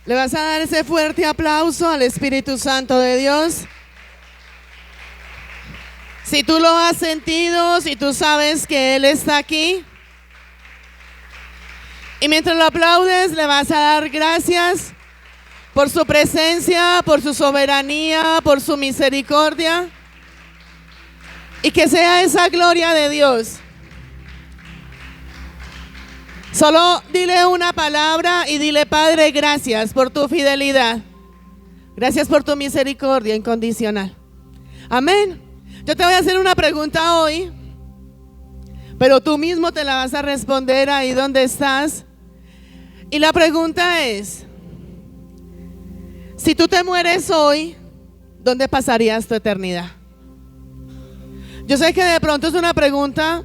¿Le vas a dar ese fuerte aplauso al Espíritu Santo de Dios? Si tú lo has sentido, si tú sabes que Él está aquí. Y mientras lo aplaudes, le vas a dar gracias por su presencia, por su soberanía, por su misericordia. Y que sea esa gloria de Dios. Solo dile una palabra y dile: Padre, gracias por tu fidelidad. Gracias por tu misericordia incondicional. Amén. Yo te voy a hacer una pregunta hoy, pero tú mismo te la vas a responder ahí donde estás. Y la pregunta es: si tú te mueres hoy, ¿dónde pasarías tu eternidad? Yo sé que de pronto es una pregunta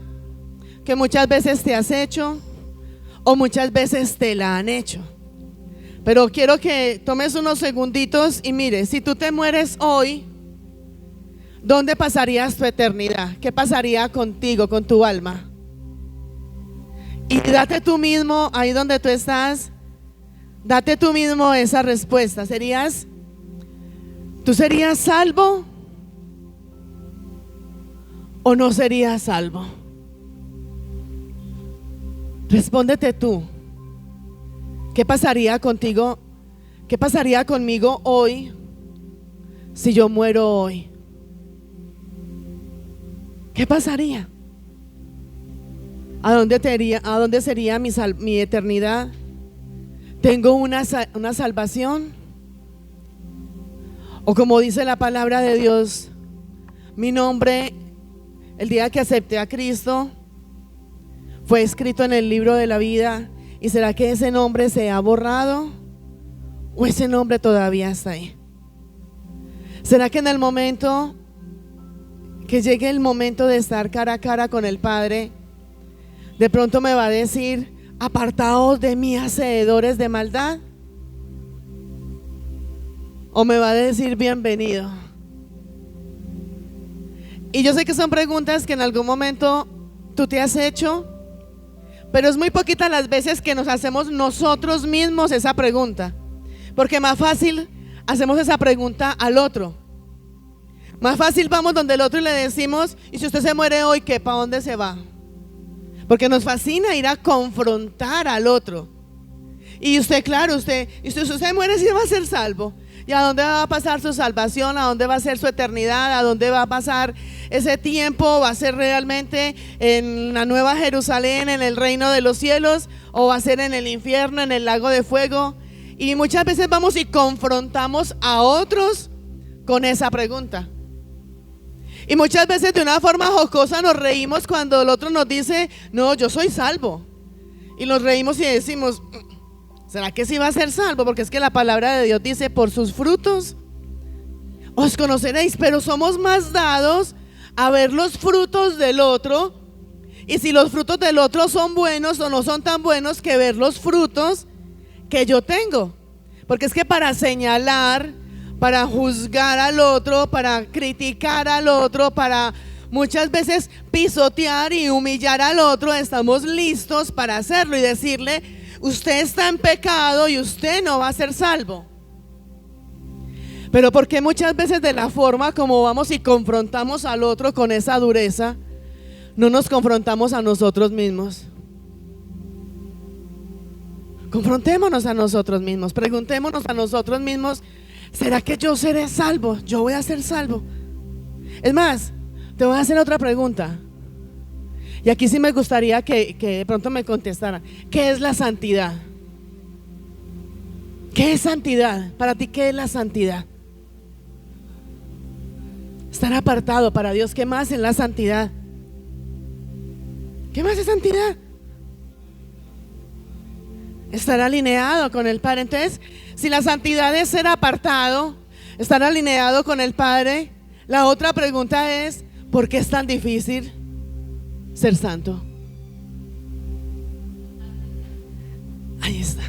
que muchas veces te has hecho o muchas veces te la han hecho, pero quiero que tomes unos segunditos y mires, si tú te mueres hoy, ¿dónde pasarías tu eternidad? ¿Qué pasaría contigo, con tu alma? Y date tú mismo, ahí donde tú estás, date tú mismo esa respuesta. ¿Tú serías salvo o no serías salvo? Respóndete tú. ¿Qué pasaría contigo? ¿Qué pasaría conmigo hoy si yo muero hoy? ¿Qué pasaría? ¿A dónde sería mi eternidad? ¿Tengo una salvación? O como dice la palabra de Dios, mi nombre, el día que acepté a Cristo, fue escrito en el libro de la vida. ¿Y será que ese nombre se ha borrado? ¿O ese nombre todavía está ahí? ¿Será que en el momento que llegue el momento de estar cara a cara con el Padre, de pronto me va a decir: apartaos de mí, hacedores de maldad? ¿O me va a decir: bienvenido? Y yo sé que son preguntas que en algún momento tú te has hecho, pero es muy poquitas las veces que nos hacemos nosotros mismos esa pregunta, porque más fácil hacemos esa pregunta al otro. Más fácil vamos donde el otro y le decimos: y si usted se muere hoy, ¿qué? ¿Para dónde se va? Porque nos fascina ir a confrontar al otro. Y usted, claro, y si usted se muere, sí va a ser salvo. ¿Y a dónde va a pasar su salvación? ¿A dónde va a ser su eternidad? ¿A dónde va a pasar ese tiempo? ¿Va a ser realmente en la Nueva Jerusalén, en el reino de los cielos? ¿O va a ser en el infierno, en el lago de fuego? Y muchas veces vamos y confrontamos a otros con esa pregunta. Y muchas veces de una forma jocosa nos reímos cuando el otro nos dice: no, yo soy salvo. Y nos reímos y decimos: ¿será que sí va a ser salvo? Porque es que la palabra de Dios dice: por sus frutos os conoceréis. Pero somos más dados a ver los frutos del otro, y si los frutos del otro son buenos o no son tan buenos, que ver los frutos que yo tengo. Porque es que para señalar, para juzgar al otro, para criticar al otro, para muchas veces pisotear y humillar al otro, estamos listos para hacerlo y decirle: usted está en pecado y usted no va a ser salvo. Pero porque muchas veces de la forma como vamos y confrontamos al otro con esa dureza, no nos confrontamos a nosotros mismos? Confrontémonos a nosotros mismos, preguntémonos a nosotros mismos: ¿será que yo seré salvo? ¿Yo voy a ser salvo? Es más, te voy a hacer otra pregunta. Y aquí sí me gustaría que de pronto me contestaran: ¿qué es la santidad? ¿Qué es santidad? Para ti, ¿qué es la santidad? Estar apartado para Dios. ¿Qué más es la santidad? ¿Qué más es santidad? Estar alineado con el Padre. Entonces, si la santidad es ser apartado, estar alineado con el Padre, la otra pregunta es: ¿por qué es tan difícil ser santo? Ahí está.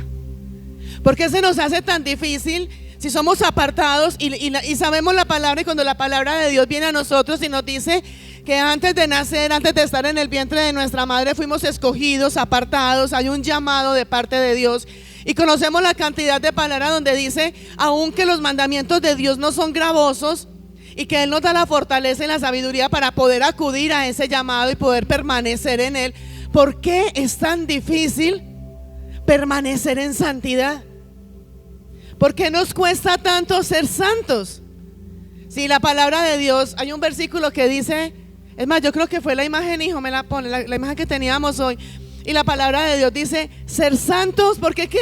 ¿Por qué se nos hace tan difícil si somos apartados y sabemos la palabra? Y cuando la palabra de Dios viene a nosotros y nos dice que antes de nacer, antes de estar en el vientre de nuestra madre, fuimos escogidos, apartados, hay un llamado de parte de Dios. Y conocemos la cantidad de palabras donde dice, aunque los mandamientos de Dios no son gravosos, y que Él nos da la fortaleza y la sabiduría para poder acudir a ese llamado y poder permanecer en Él. ¿Por qué es tan difícil permanecer en santidad? ¿Por qué nos cuesta tanto ser santos? Si la palabra de Dios, hay un versículo que dice, es más, yo creo que fue la imagen, hijo, me la pone, la imagen que teníamos hoy. Y la palabra de Dios dice, ser santos, ¿por qué qué?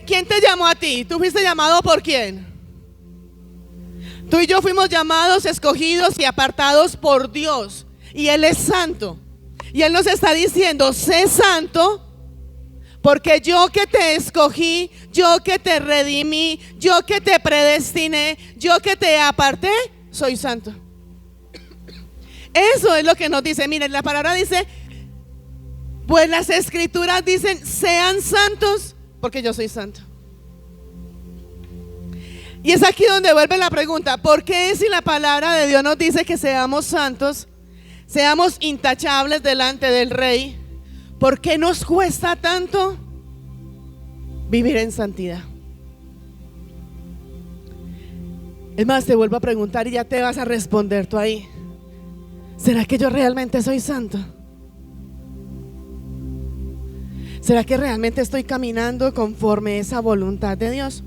¿Quién te llamó a ti? ¿Tú fuiste llamado por quién? Tú y yo fuimos llamados, escogidos y apartados por Dios. Y Él es santo. Y Él nos está diciendo, sé santo, porque yo que te escogí, yo que te redimí, yo que te predestiné, yo que te aparté, soy santo. Eso es lo que nos dice. Miren, la palabra dice, pues las escrituras dicen, sean santos, porque yo soy santo. Y es aquí donde vuelve la pregunta, ¿por qué si la palabra de Dios nos dice que seamos santos, seamos intachables delante del Rey, por qué nos cuesta tanto vivir en santidad? Es más, te vuelvo a preguntar y ya te vas a responder tú ahí. ¿Será que yo realmente soy santo? ¿Será que realmente estoy caminando conforme a esa voluntad de Dios?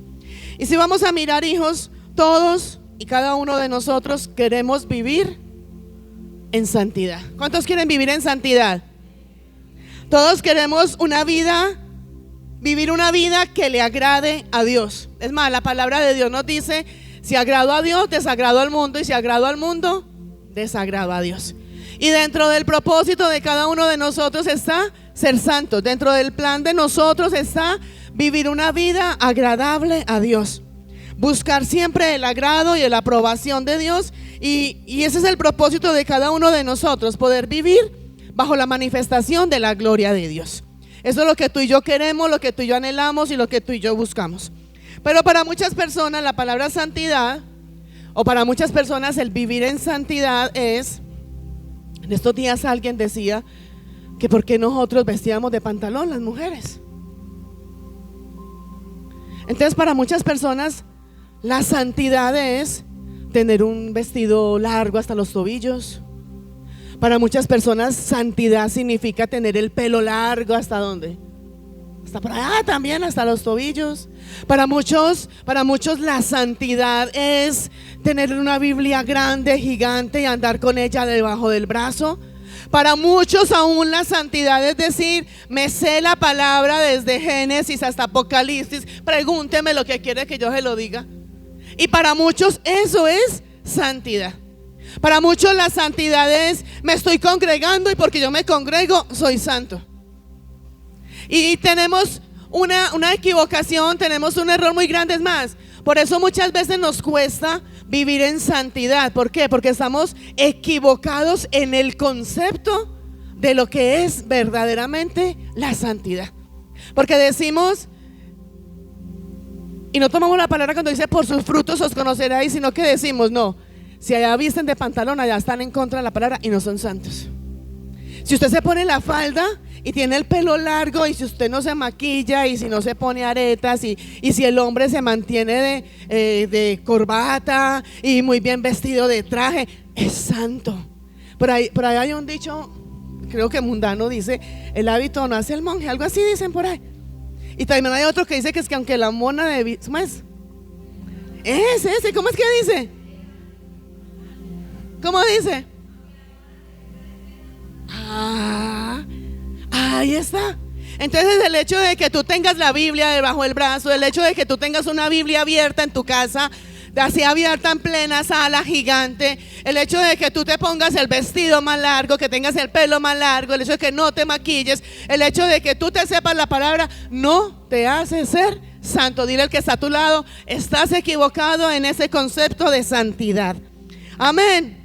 Y si vamos a mirar, hijos, todos y cada uno de nosotros queremos vivir en santidad. ¿Cuántos quieren vivir en santidad? Todos queremos vivir una vida que le agrade a Dios. Es más, la palabra de Dios nos dice, si agrado a Dios, desagrado al mundo, y si agrado al mundo, desagrado a Dios. Y dentro del propósito de cada uno de nosotros está ser santos. Dentro del plan de nosotros está vivir una vida agradable a Dios, buscar siempre el agrado y la aprobación de Dios, y ese es el propósito de cada uno de nosotros, poder vivir bajo la manifestación de la gloria de Dios. Eso es lo que tú y yo queremos, lo que tú y yo anhelamos y lo que tú y yo buscamos. Pero para muchas personas la palabra santidad, o para muchas personas el vivir en santidad es, en estos días alguien decía que por qué nosotros vestíamos de pantalón las mujeres. Entonces para muchas personas la santidad es tener un vestido largo hasta los tobillos. Para muchas personas santidad significa tener el pelo largo hasta ¿dónde? Hasta por allá también, hasta los tobillos. Para muchos la santidad es tener una Biblia grande, gigante, y andar con ella debajo del brazo. Para muchos aún la santidad es decir, me sé la palabra desde Génesis hasta Apocalipsis, pregúnteme lo que quiere que yo se lo diga. Y para muchos eso es santidad. Para muchos la santidad es, me estoy congregando y porque yo me congrego soy santo. Y tenemos una equivocación, tenemos un error muy grande. Es más, por eso muchas veces nos cuesta vivir en santidad. ¿Por qué? Porque estamos equivocados en el concepto de lo que es verdaderamente la santidad. Porque decimos, y no tomamos la palabra cuando dice por sus frutos os conoceréis, sino que decimos, no, si allá visten de pantalón, allá están en contra de la palabra y no son santos. Si usted se pone la falda y tiene el pelo largo, y si usted no se maquilla, y si no se pone aretas, y si el hombre se mantiene de corbata y muy bien vestido de traje, es santo. Por ahí hay un dicho, creo que mundano, dice, el hábito no hace el monje, algo así dicen por ahí. Y también hay otro que dice que es que aunque la mona de... ¿Cómo es? Ese, ¿cómo es que dice? ¿Cómo dice? Ahí está. Entonces el hecho de que tú tengas la Biblia debajo del brazo, el hecho de que tú tengas una Biblia abierta en tu casa, así abierta en plena sala gigante, el hecho de que tú te pongas el vestido más largo, que tengas el pelo más largo, el hecho de que no te maquilles, el hecho de que tú te sepas la palabra, no te hace ser santo. Dile al que está a tu lado, estás equivocado en ese concepto de santidad. Amén.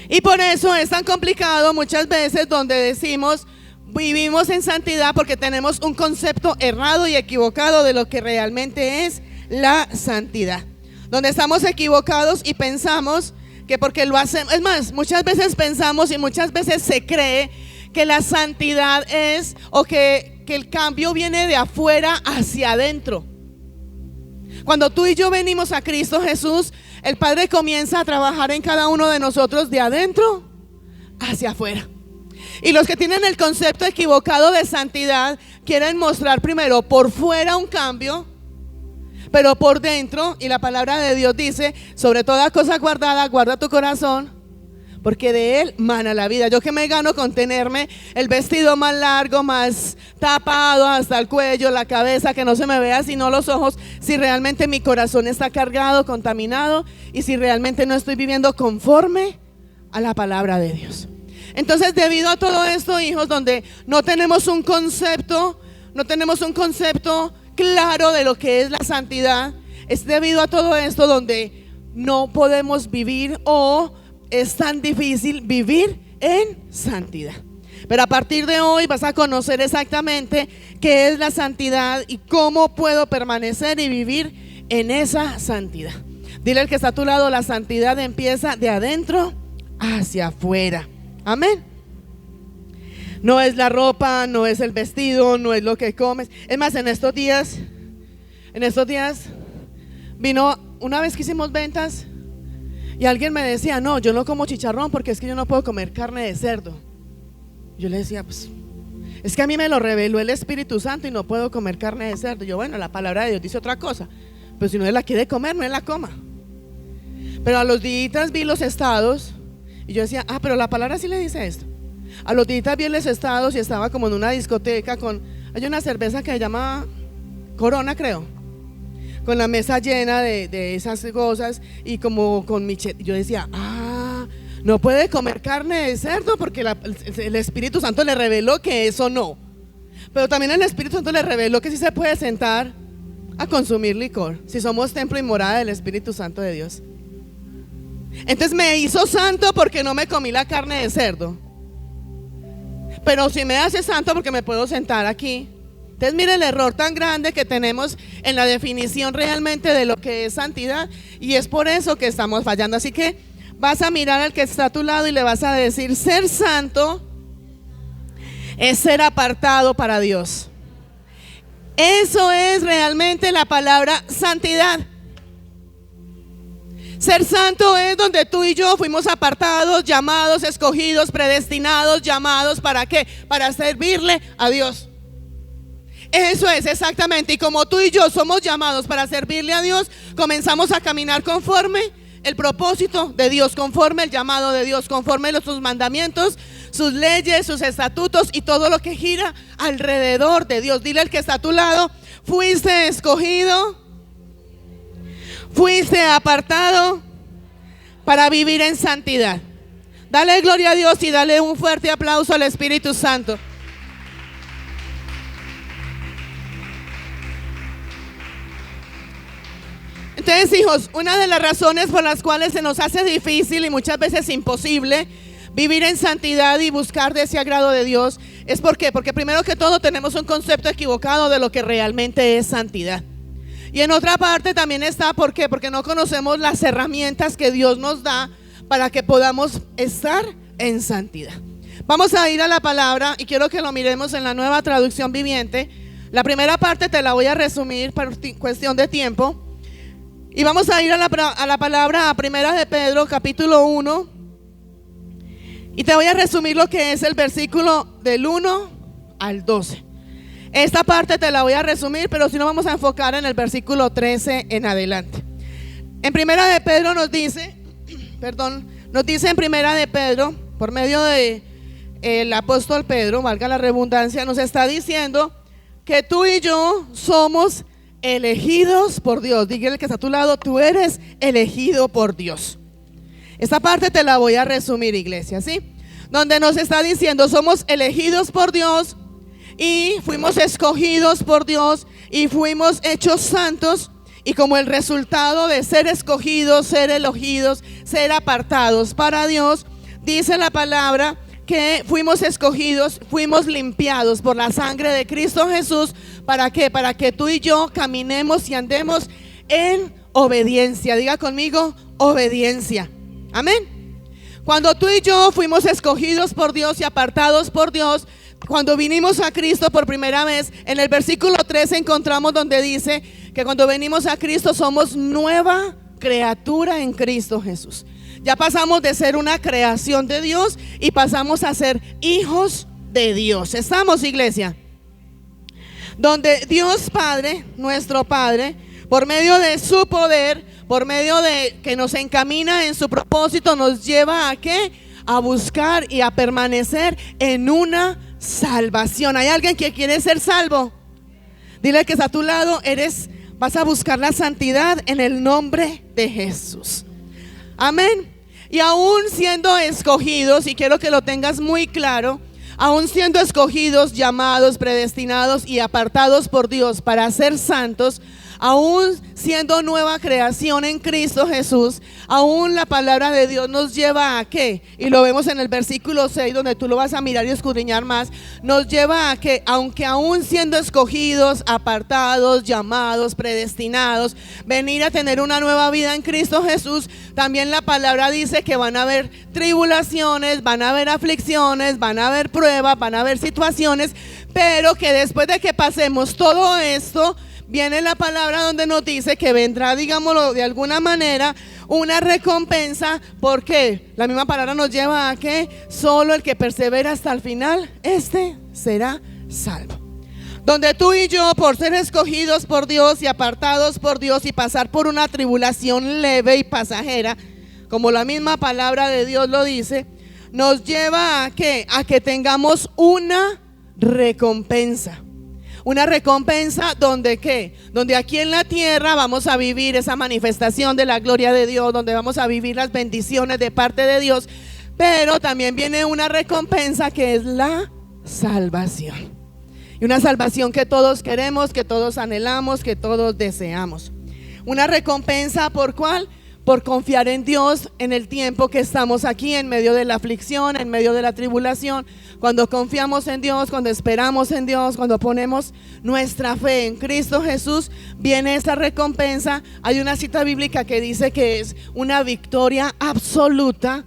Y por eso es tan complicado muchas veces donde decimos vivimos en santidad, porque tenemos un concepto errado y equivocado de lo que realmente es la santidad. Donde estamos equivocados y pensamos que porque lo hacemos, es más, muchas veces pensamos y muchas veces se cree que la santidad es, o que el cambio viene de afuera hacia adentro. Cuando tú y yo venimos a Cristo Jesús, el Padre comienza a trabajar en cada uno de nosotros de adentro hacia afuera. Y los que tienen el concepto equivocado de santidad quieren mostrar primero por fuera un cambio, pero por dentro, y la palabra de Dios dice: sobre toda cosa guardada, guarda tu corazón, porque de él mana la vida. Yo que me gano con tenerme el vestido más largo, más tapado hasta el cuello, la cabeza, que no se me vea sino los ojos, si realmente mi corazón está cargado, contaminado, y si realmente no estoy viviendo conforme a la palabra de Dios. Entonces, debido a todo esto, hijos, donde no tenemos un concepto claro de lo que es la santidad, es debido a todo esto donde no podemos vivir, o es tan difícil vivir en santidad. Pero a partir de hoy vas a conocer exactamente qué es la santidad y cómo puedo permanecer y vivir en esa santidad. Dile al que está a tu lado: la santidad empieza de adentro hacia afuera. Amén. No es la ropa, no es el vestido, no es lo que comes. Es más, en estos días vino una vez que hicimos ventas y alguien me decía: no, yo no como chicharrón porque es que yo no puedo comer carne de cerdo. Yo le decía: pues es que a mí me lo reveló el Espíritu Santo y no puedo comer carne de cerdo. Yo: bueno, la palabra de Dios dice otra cosa, pero si no él la quiere comer, no él la coma. Pero a los días vi los estados y yo decía: pero la palabra sí le dice esto. A los días vi los estados y estaba como en una discoteca hay una cerveza que se llama Corona, creo, con la mesa llena de esas cosas y como con Michel. Yo decía: no puede comer carne de cerdo porque el Espíritu Santo le reveló que eso no. Pero también el Espíritu Santo le reveló que sí se puede sentar a consumir licor si somos templo y morada del Espíritu Santo de Dios. Entonces me hizo santo porque no me comí la carne de cerdo, pero si me hace santo porque me puedo sentar aquí. Entonces mire el error tan grande que tenemos en la definición realmente de lo que es santidad, y es por eso que estamos fallando. Así que vas a mirar al que está a tu lado y le vas a decir: ser santo es ser apartado para Dios. Eso es realmente la palabra santidad. Ser santo es donde tú y yo fuimos apartados, llamados, escogidos, predestinados, llamados. ¿Para qué? Para servirle a Dios. Eso es exactamente. Y como tú y yo somos llamados para servirle a Dios, comenzamos a caminar conforme el propósito de Dios, conforme el llamado de Dios, conforme sus mandamientos, sus leyes, sus estatutos y todo lo que gira alrededor de Dios. Dile al que está a tu lado: fuiste escogido, fuiste apartado para vivir en santidad. Dale gloria a Dios y dale un fuerte aplauso al Espíritu Santo. Entonces, hijos, una de las razones por las cuales se nos hace difícil y muchas veces imposible vivir en santidad y buscar de ese agrado de Dios es porque primero que todo tenemos un concepto equivocado de lo que realmente es santidad. Y en otra parte también está porque no conocemos las herramientas que Dios nos da para que podamos estar en santidad. Vamos a ir a la palabra y quiero que lo miremos en la Nueva Traducción Viviente. La primera parte te la voy a resumir por cuestión de tiempo. Y vamos a ir a la palabra, a Primera de Pedro, capítulo 1. Y te voy a resumir lo que es el versículo del 1 al 12. Esta parte te la voy a resumir, pero si no vamos a enfocar en el versículo 13 en adelante. En Primera de Pedro nos dice en Primera de Pedro, por medio de el apóstol Pedro, valga la redundancia, nos está diciendo que tú y yo somos elegidos por Dios. Dígale que está a tu lado: tú eres elegido por Dios. Esta parte te la voy a resumir, iglesia, ¿sí? Donde nos está diciendo: somos elegidos por Dios y fuimos escogidos por Dios y fuimos hechos santos, y como el resultado de ser escogidos, ser elegidos, ser apartados para Dios, dice la palabra que fuimos escogidos, fuimos limpiados por la sangre de Cristo Jesús. ¿Para qué? Para que tú y yo caminemos y andemos en obediencia. Diga conmigo: obediencia. Amén. Cuando tú y yo fuimos escogidos por Dios y apartados por Dios, cuando vinimos a Cristo por primera vez, en el versículo 13 encontramos donde dice que cuando venimos a Cristo somos nueva criatura en Cristo Jesús. Ya pasamos de ser una creación de Dios y pasamos a ser hijos de Dios. ¿Estamos, iglesia? Donde Dios Padre, nuestro Padre, por medio de su poder, por medio de que nos encamina en su propósito, nos lleva a ¿qué? A buscar y a permanecer en una salvación. ¿Hay alguien que quiere ser salvo? Dile que está a tu lado, vas a buscar la santidad en el nombre de Jesús. Amén. Y aún siendo escogidos, y quiero que lo tengas muy claro, aún siendo escogidos, llamados, predestinados y apartados por Dios para ser santos, aún siendo nueva creación en Cristo Jesús, aún la palabra de Dios nos lleva a ¿qué? Y lo vemos en el versículo 6, donde tú lo vas a mirar y escudriñar más. Nos lleva a que aunque aún siendo escogidos, apartados, llamados, predestinados, venir a tener una nueva vida en Cristo Jesús, también la palabra dice que van a haber tribulaciones, van a haber aflicciones, van a haber pruebas, van a haber situaciones, pero que después de que pasemos todo esto, viene la palabra donde nos dice que vendrá, digámoslo de alguna manera, una recompensa. Porque la misma palabra nos lleva a que solo el que persevera hasta el final, este será salvo. Donde tú y yo, por ser escogidos por Dios y apartados por Dios y pasar por una tribulación leve y pasajera, como la misma palabra de Dios lo dice, nos lleva a que tengamos una recompensa. Una recompensa donde ¿qué? Donde aquí en la tierra vamos a vivir esa manifestación de la gloria de Dios, donde vamos a vivir las bendiciones de parte de Dios, pero también viene una recompensa que es la salvación. Y una salvación que todos queremos, que todos anhelamos, que todos deseamos. Una recompensa ¿por cuál? Por confiar en Dios en el tiempo que estamos aquí, en medio de la aflicción, en medio de la tribulación. Cuando confiamos en Dios, cuando esperamos en Dios, cuando ponemos nuestra fe en Cristo Jesús, viene esa recompensa. Hay una cita bíblica que dice que es una victoria absoluta,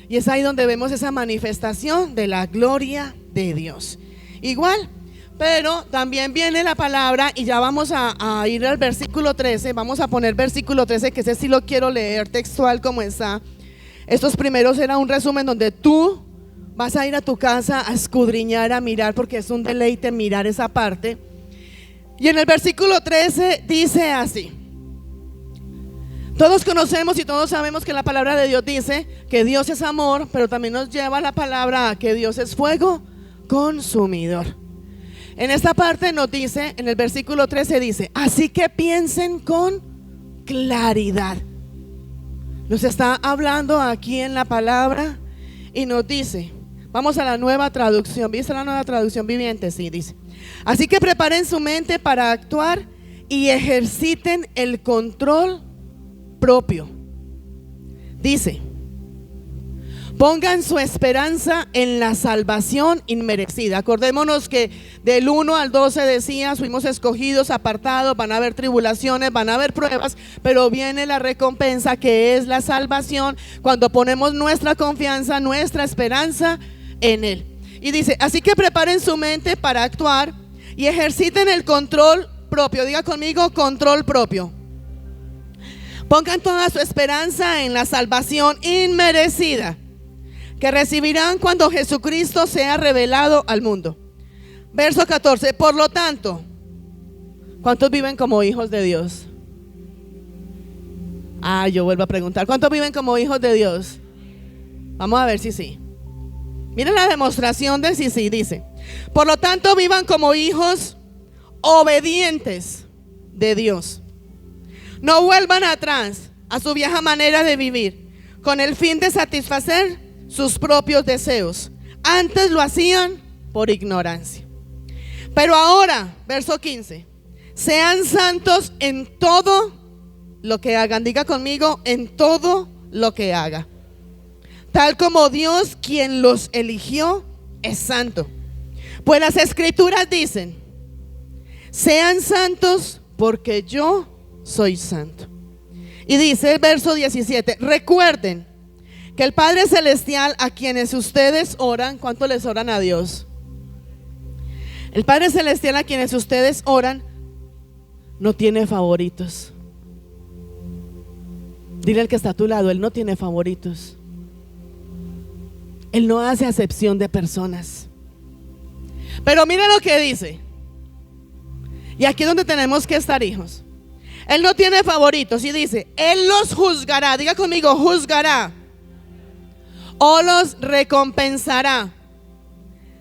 y es ahí donde vemos esa manifestación de la gloria de Dios. Igual, pero también viene la palabra, y ya vamos a ir al versículo 13. Vamos a poner versículo 13, que ese sí lo quiero leer textual como está. Estos primeros era un resumen donde tú vas a ir a tu casa a escudriñar, a mirar, porque es un deleite mirar esa parte. Y en el versículo 13 dice así: todos conocemos y todos sabemos que la palabra de Dios dice que Dios es amor, pero también nos lleva la palabra a que Dios es fuego consumidor. En esta parte nos dice, en el versículo 13 dice: así que piensen con claridad. Nos está hablando aquí en la palabra y nos dice, vamos a la Nueva Traducción. ¿Viste la Nueva Traducción Viviente? Sí, dice: así que preparen su mente para actuar y ejerciten el control propio. Dice: pongan su esperanza en la salvación inmerecida. Acordémonos que del 1 al 12 decía, fuimos escogidos, apartados, van a haber tribulaciones, van a haber pruebas, pero viene la recompensa, que es la salvación, cuando ponemos nuestra confianza, nuestra esperanza en Él. Y dice: así que preparen su mente para actuar y ejerciten el control propio. Diga conmigo: control propio. Pongan toda su esperanza en la salvación inmerecida que recibirán cuando Jesucristo sea revelado al mundo. Verso 14: por lo tanto, ¿cuántos viven como hijos de Dios? Yo vuelvo a preguntar: ¿cuántos viven como hijos de Dios? Vamos a ver si sí. Miren la demostración de si sí. Dice: por lo tanto, vivan como hijos obedientes de Dios. No vuelvan atrás a su vieja manera de vivir, con el fin de satisfacer sus propios deseos. Antes lo hacían por ignorancia. Pero ahora, verso 15: sean santos en todo lo que hagan. Diga conmigo: en todo lo que haga, tal como Dios, quien los eligió, es santo. Pues las escrituras dicen: sean santos porque yo soy santo. Y dice el verso 17: recuerden que el Padre Celestial a quienes ustedes oran, ¿cuánto les oran a Dios? El Padre Celestial a quienes ustedes oran no tiene favoritos. Dile al que está a tu lado, Él no tiene favoritos. Él no hace acepción de personas. Pero mira lo que dice. Y aquí es donde tenemos que estar, hijos. Él no tiene favoritos y dice, Él los juzgará. Diga conmigo, juzgará. O los recompensará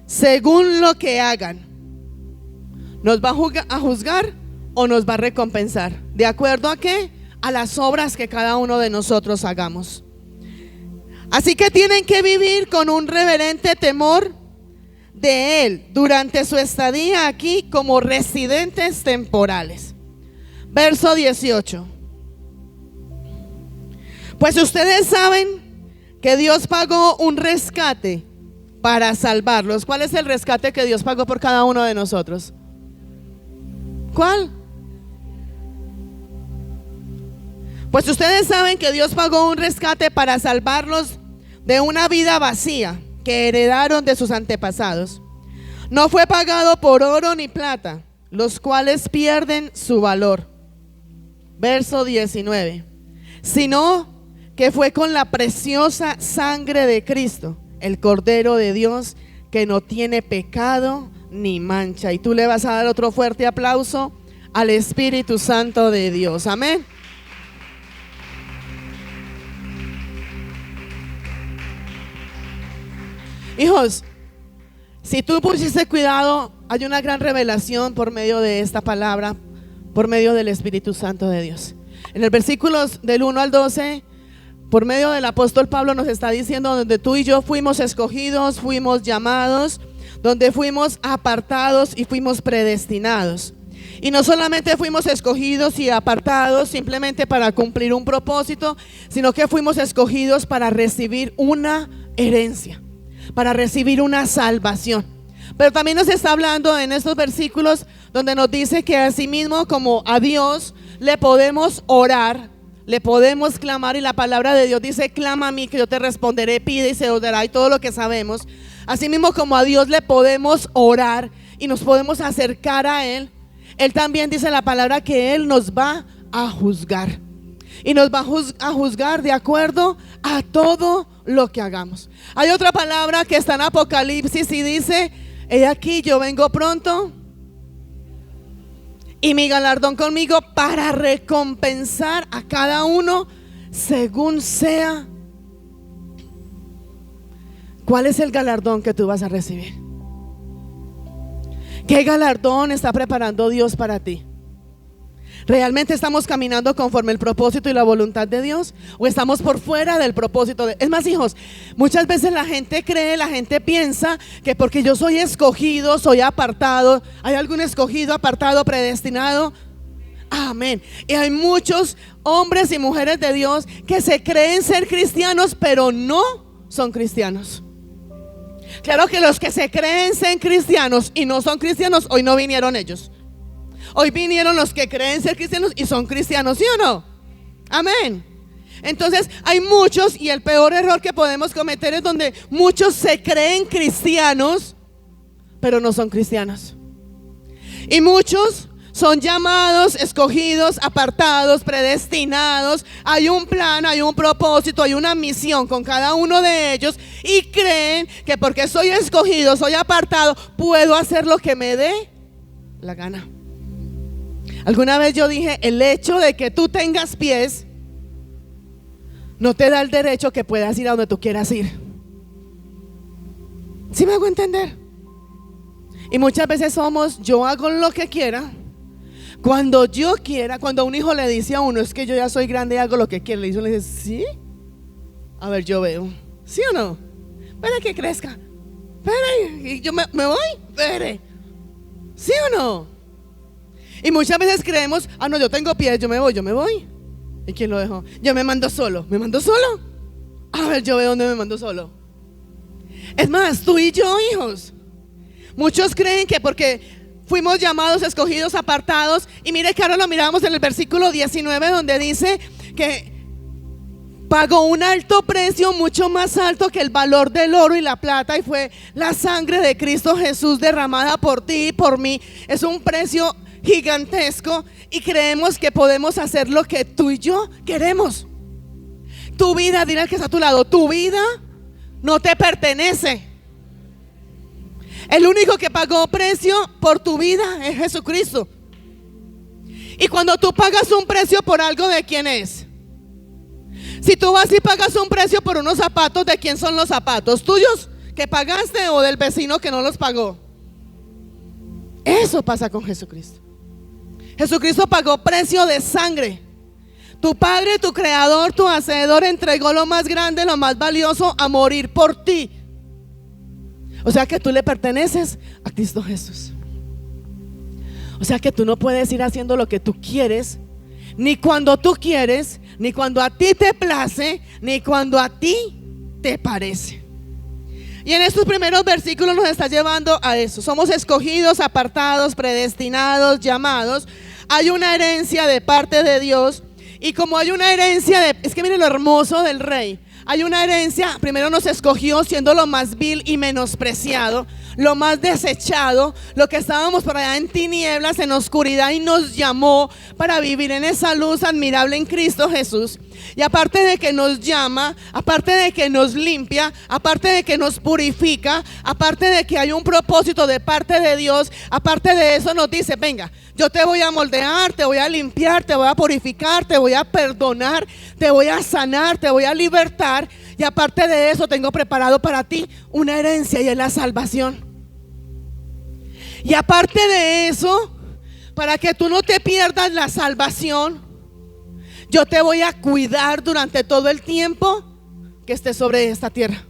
según lo que hagan. ¿Nos va a juzgar o nos va a recompensar? ¿De acuerdo a qué? A las obras que cada uno de nosotros hagamos. Así que tienen que vivir con un reverente temor de Él durante su estadía aquí como residentes temporales. Verso 18. Pues ustedes saben que Dios pagó un rescate para salvarlos. ¿Cuál es el rescate que Dios pagó por cada uno de nosotros? ¿Cuál? Pues ustedes saben que Dios pagó un rescate para salvarlos de una vida vacía que heredaron de sus antepasados. No fue pagado por oro ni plata, los cuales pierden su valor. Verso 19. Sino que fue con la preciosa sangre de Cristo, el Cordero de Dios, que no tiene pecado ni mancha. Y tú le vas a dar otro fuerte aplauso al Espíritu Santo de Dios. Amén. Hijos, si tú pusiste cuidado, hay una gran revelación por medio de esta palabra, por medio del Espíritu Santo de Dios. En el versículos del 1 al 12, por medio del apóstol Pablo nos está diciendo donde tú y yo fuimos escogidos, fuimos llamados, donde fuimos apartados y fuimos predestinados. Y no solamente fuimos escogidos y apartados simplemente para cumplir un propósito, sino que fuimos escogidos para recibir una herencia, para recibir una salvación. Pero también nos está hablando en estos versículos donde nos dice que asimismo como a Dios le podemos orar, le podemos clamar, y la palabra de Dios dice: clama a mí que yo te responderé, pide y se os dará, y todo lo que sabemos. Asimismo como a Dios le podemos orar y nos podemos acercar a Él, Él también dice la palabra que Él nos va a juzgar. Y nos va a juzgar de acuerdo a todo lo que hagamos. Hay otra palabra que está en Apocalipsis y dice: he aquí yo vengo pronto y mi galardón conmigo para recompensar a cada uno según sea. ¿Cuál es el galardón que tú vas a recibir? ¿Qué galardón está preparando Dios para ti? ¿Realmente estamos caminando conforme el propósito y la voluntad de Dios? ¿O estamos por fuera del propósito de... Es más, hijos, muchas veces la gente cree, la gente piensa que porque yo soy escogido, soy apartado. ¿Hay algún escogido, apartado, predestinado? Amén. Y hay muchos hombres y mujeres de Dios que se creen ser cristianos, pero no son cristianos. Claro que los que se creen ser cristianos y no son cristianos, hoy no vinieron ellos. Hoy vinieron los que creen ser cristianos y son cristianos, ¿sí o no? Amén. Entonces hay muchos, y el peor error que podemos cometer es donde muchos se creen cristianos, pero no son cristianos. Y muchos son llamados, escogidos, apartados, predestinados. Hay un plan, hay un propósito, hay una misión con cada uno de ellos, y creen que porque soy escogido, soy apartado, puedo hacer lo que me dé la gana. Alguna vez yo dije: el hecho de que tú tengas pies no te da el derecho que puedas ir a donde tú quieras ir. ¿Sí me hago entender? Y muchas veces somos: yo hago lo que quiera, cuando yo quiera. Cuando un hijo le dice a uno: es que yo ya soy grande y hago lo que quiero, le dice: ¿sí? A ver, yo veo. ¿Sí o no? Espera que crezca. Espera, y yo me voy. Espere. ¿Sí o no? Y muchas veces creemos: ah, no, yo tengo pies, yo me voy. ¿Y quién lo dejó? Yo me mando solo. A ver, yo veo dónde me mando solo. Es más, tú y yo, hijos, muchos creen que porque fuimos llamados, escogidos, apartados. Y mire que ahora lo miramos en el versículo 19, donde dice que pagó un alto precio, mucho más alto que el valor del oro y la plata, y fue la sangre de Cristo Jesús derramada por ti y por mí. Es un precio gigantesco y creemos que podemos hacer lo que tú y yo queremos. Tu vida, dile al que está a tu lado, tu vida no te pertenece. El único que pagó precio por tu vida es Jesucristo. Y cuando tú pagas un precio por algo, ¿de quién es? Si tú vas y pagas un precio por unos zapatos, ¿de quién son los zapatos? ¿Tuyos que pagaste o del vecino que no los pagó? Eso pasa con Jesucristo. Jesucristo pagó precio de sangre. Tu Padre, tu Creador, tu Hacedor entregó lo más grande, lo más valioso a morir por ti. O sea que tú le perteneces a Cristo Jesús. O sea que tú no puedes ir haciendo lo que tú quieres, ni cuando tú quieres, ni cuando a ti te place, ni cuando a ti te parece. Y en estos primeros versículos nos está llevando a eso. Somos escogidos, apartados, predestinados, llamados. Hay una herencia de parte de Dios. Y como hay una herencia es que miren lo hermoso del rey. Hay una herencia, primero nos escogió siendo lo más vil y menospreciado, lo más desechado, lo que estábamos por allá en tinieblas, en oscuridad, y nos llamó para vivir en esa luz admirable en Cristo Jesús. Y aparte de que nos llama, aparte de que nos limpia, aparte de que nos purifica, aparte de que hay un propósito de parte de Dios, aparte de eso nos dice: venga, yo te voy a moldear, te voy a limpiar, te voy a purificar, te voy a perdonar, te voy a sanar, te voy a libertar. Y aparte de eso tengo preparado para ti una herencia, y es la salvación. Y aparte de eso, para que tú no te pierdas la salvación, yo te voy a cuidar durante todo el tiempo que estés sobre esta tierra.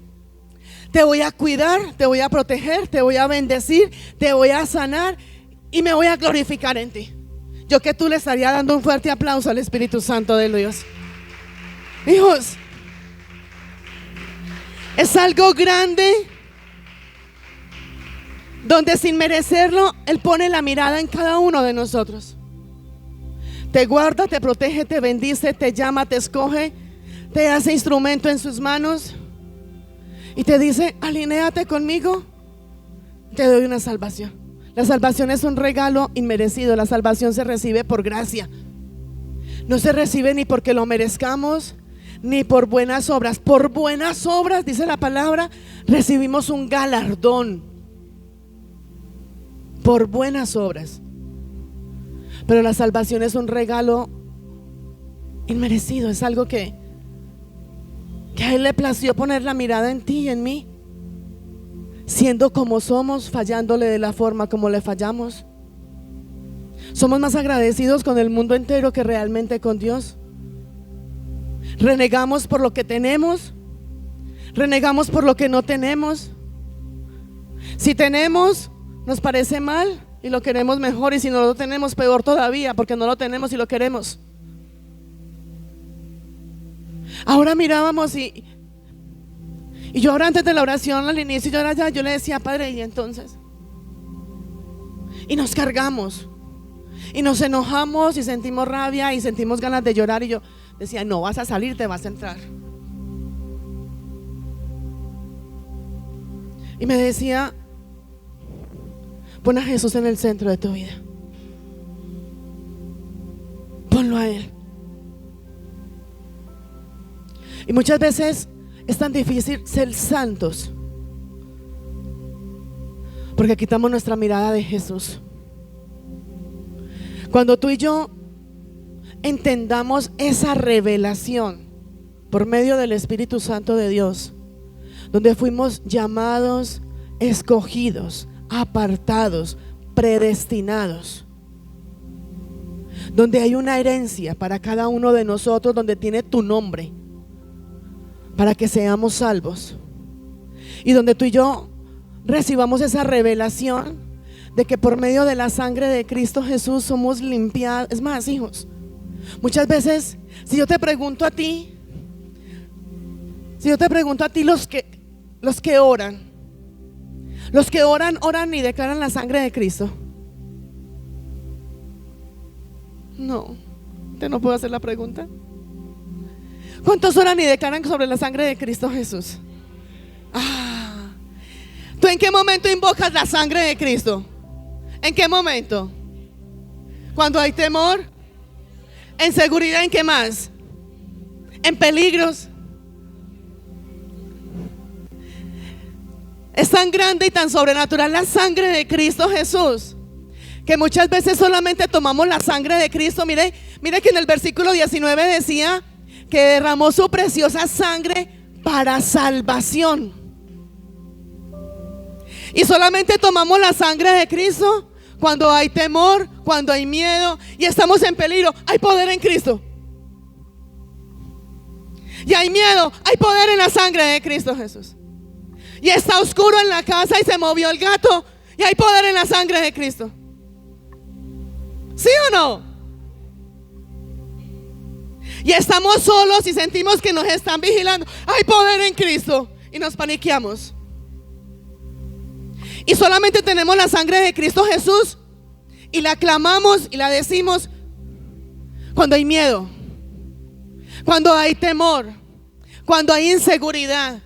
Te voy a cuidar, te voy a proteger, te voy a bendecir, te voy a sanar y me voy a glorificar en ti. Yo que tú le estaría dando un fuerte aplauso al Espíritu Santo de Dios. Hijos, es algo grande, donde sin merecerlo Él pone la mirada en cada uno de nosotros. Te guarda, te protege, te bendice, te llama, te escoge, te hace instrumento en sus manos y te dice: alinéate conmigo, te doy una salvación. La salvación es un regalo inmerecido. La salvación se recibe por gracia. No se recibe ni porque lo merezcamos, ni por buenas obras. Por buenas obras, dice la palabra, recibimos un galardón. Por buenas obras. Pero la salvación es un regalo inmerecido. Es algo que a Él le plació poner la mirada en ti y en mí, siendo como somos, fallándole de la forma como le fallamos. Somos más agradecidos con el mundo entero que realmente con Dios. Renegamos por lo que tenemos, renegamos por lo que no tenemos. Si tenemos, nos parece mal y lo queremos mejor, y si no lo tenemos, peor todavía, porque no lo tenemos y lo queremos. Ahora mirábamos y yo ahora, antes de la oración, al inicio, yo le decía: Padre, y entonces, y nos cargamos y nos enojamos y sentimos rabia y sentimos ganas de llorar, y yo decía: no vas a salir, te vas a entrar. Y me decía: pon a Jesús en el centro de tu vida, ponlo a Él. Y muchas veces es tan difícil ser santos porque quitamos nuestra mirada de Jesús. Cuando tú y yo entendamos esa revelación por medio del Espíritu Santo de Dios, donde fuimos llamados, escogidos, apartados, predestinados, donde hay una herencia para cada uno de nosotros, donde tiene tu nombre para que seamos salvos, y donde tú y yo recibamos esa revelación de que por medio de la sangre de Cristo Jesús somos limpiados. Es más, hijos, muchas veces, si yo te pregunto a ti los que oran y declaran la sangre de Cristo. No, te no puedo hacer la pregunta. ¿Cuántos oran y declaran sobre la sangre de Cristo Jesús? ¿Tú en qué momento invocas la sangre de Cristo? ¿En qué momento? Cuando hay temor, en seguridad, ¿en qué más? En peligros. Es tan grande y tan sobrenatural la sangre de Cristo Jesús que muchas veces solamente tomamos la sangre de Cristo. Mire que en el versículo 19 decía que derramó su preciosa sangre para salvación. Y solamente tomamos la sangre de Cristo cuando hay temor, cuando hay miedo y estamos en peligro. Hay poder en Cristo. Y hay miedo, hay poder en la sangre de Cristo Jesús. Y está oscuro en la casa y se movió el gato y hay poder en la sangre de Cristo. ¿Sí o no? Y estamos solos y sentimos que nos están vigilando. Hay poder en Cristo y nos paniqueamos. Y solamente tenemos la sangre de Cristo Jesús y la clamamos y la decimos cuando hay miedo, cuando hay temor, cuando hay inseguridad.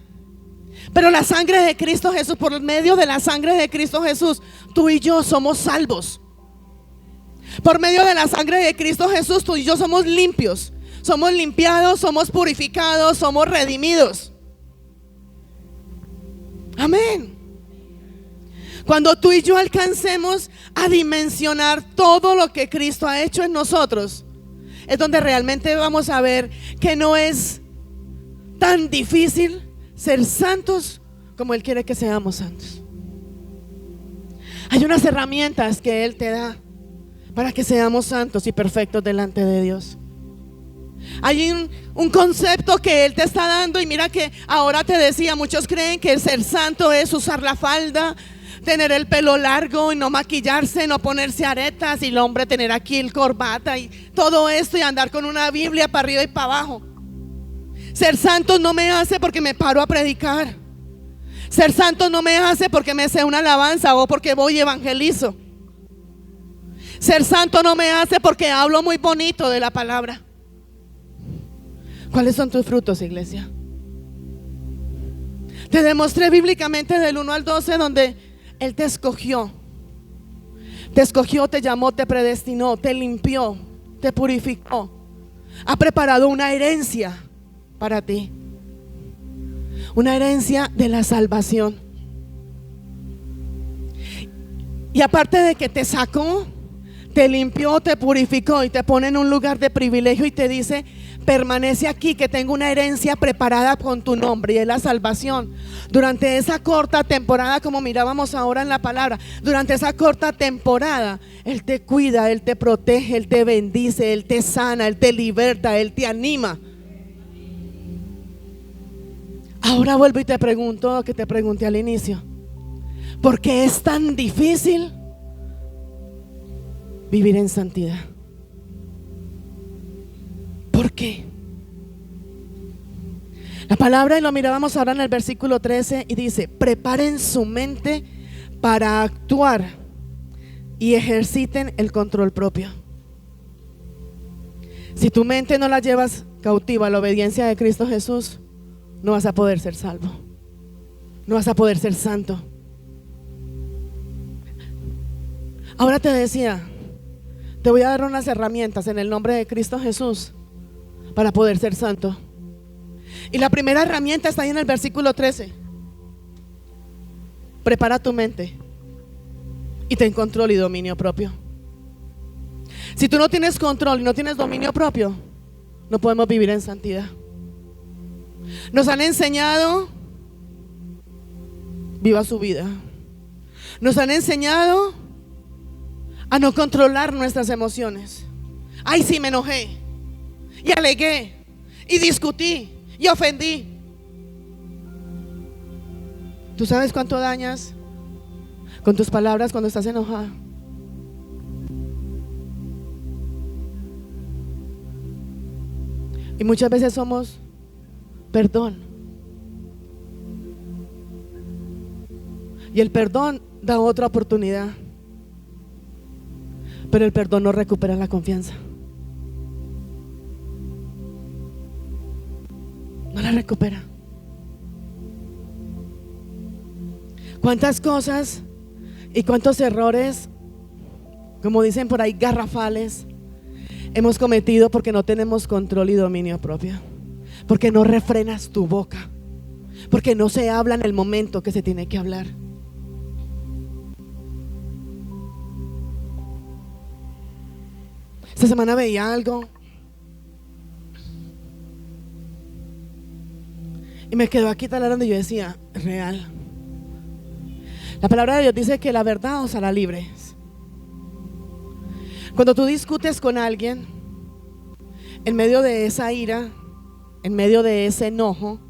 Pero la sangre de Cristo Jesús, por medio de la sangre de Cristo Jesús, tú y yo somos salvos. Por medio de la sangre de Cristo Jesús, tú y yo somos limpios, somos limpiados, somos purificados, somos redimidos. Amén. Cuando tú y yo alcancemos a dimensionar todo lo que Cristo ha hecho en nosotros, es donde realmente vamos a ver que no es tan difícil ser santos como Él quiere que seamos santos. Hay unas herramientas que Él te da para que seamos santos y perfectos delante de Dios. Hay un concepto que Él te está dando. Y mira que ahora te decía, muchos creen que ser santo es usar la falda, tener el pelo largo y no maquillarse, no ponerse aretas, y el hombre tener aquí el corbata y todo esto y andar con una Biblia para arriba y para abajo. Ser santo no me hace porque me paro a predicar. Ser santo no me hace porque me sé una alabanza o porque voy y evangelizo. Ser santo no me hace porque hablo muy bonito de la palabra. ¿Cuáles son tus frutos, iglesia? Te demostré bíblicamente del 1 al 12 donde Él te escogió, te llamó, te predestinó, te limpió, te purificó. Ha preparado una herencia para ti, una herencia de la salvación. Y aparte de que te sacó, te limpió, te purificó y te pone en un lugar de privilegio y te dice: permanece aquí, que tengo una herencia preparada con tu nombre, y es la salvación. Durante esa corta temporada, como mirábamos ahora en la palabra, durante esa corta temporada, Él te cuida, Él te protege, Él te bendice, Él te sana, Él te liberta, Él te anima. Ahora vuelvo y te pregunto lo que te pregunté al inicio: ¿por qué es tan difícil vivir en santidad? ¿Por qué? La palabra, y lo mirábamos ahora en el versículo 13, y dice: preparen su mente para actuar y ejerciten el control propio. Si tu mente no la llevas cautiva a la obediencia de Cristo Jesús, no vas a poder ser salvo, no vas a poder ser santo. Ahora te decía, te voy a dar unas herramientas en el nombre de Cristo Jesús para poder ser santo. Y la primera herramienta está ahí en el versículo 13. Prepara tu mente y ten control y dominio propio. Si tú no tienes control y no tienes dominio propio, no podemos vivir en santidad. Nos han enseñado: viva su vida. Nos han enseñado a no controlar nuestras emociones. Ay, sí, me enojé y alegué y discutí y ofendí. ¿Tú sabes cuánto dañas con tus palabras cuando estás enojada? Y muchas veces somos perdón. Y el perdón da otra oportunidad, pero el perdón no recupera la confianza. no la recupera. ¿Cuántas cosas y cuántos errores, como dicen por ahí, garrafales, hemos cometido porque no tenemos control y dominio propio? Porque no refrenas tu boca, porque no se habla en el momento que se tiene que hablar. Esta semana veía algo y me quedó aquí taladrando y yo decía, real. La palabra de Dios dice que la verdad os hará libres. Cuando tú discutes con alguien, en medio de esa ira, en medio de ese enojo,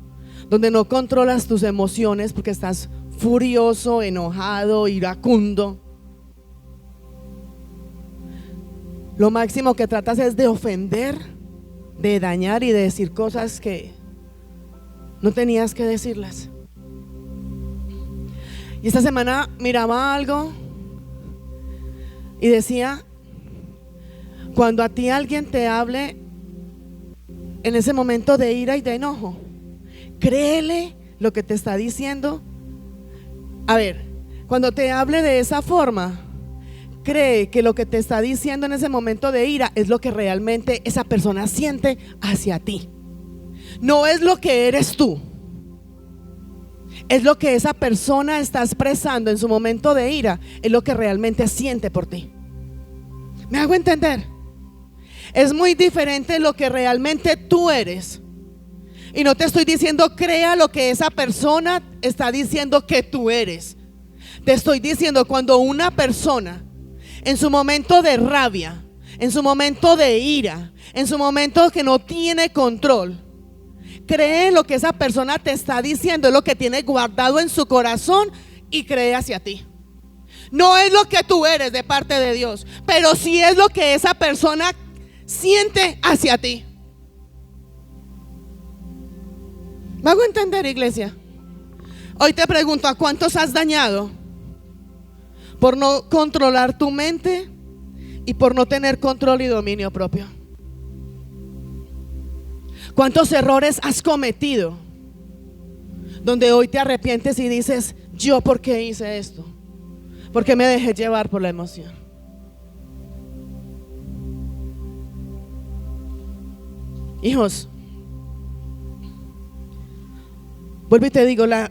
donde no controlas tus emociones porque estás furioso, enojado, iracundo, lo máximo que tratas es de ofender, de dañar y de decir cosas que no tenías que decirlas. Y esta semana miraba algo y decía, cuando a ti alguien te hable en ese momento de ira y de enojo, créele lo que te está diciendo. A ver, cuando te hable de esa forma, cree que lo que te está diciendo en ese momento de ira es lo que realmente esa persona siente hacia ti. No es lo que eres tú, es lo que esa persona está expresando en su momento de ira, es lo que realmente siente por ti. ¿Me hago entender? Es muy diferente lo que realmente tú eres. Y no te estoy diciendo crea lo que esa persona está diciendo que tú eres. Te estoy diciendo cuando una persona en su momento de rabia, en su momento de ira, en su momento que no tiene control, cree lo que esa persona te está diciendo, es lo que tiene guardado en su corazón y cree hacia ti. No es lo que tú eres de parte de Dios, pero sí es lo que esa persona siente hacia ti. ¿Me hago entender, iglesia? Hoy te pregunto, ¿a cuántos has dañado por no controlar tu mente y por no tener control y dominio propio? ¿Cuántos errores has cometido donde hoy te arrepientes y dices, yo por qué hice esto? ¿Por qué me dejé llevar por la emoción? Hijos, vuelvo y te digo, la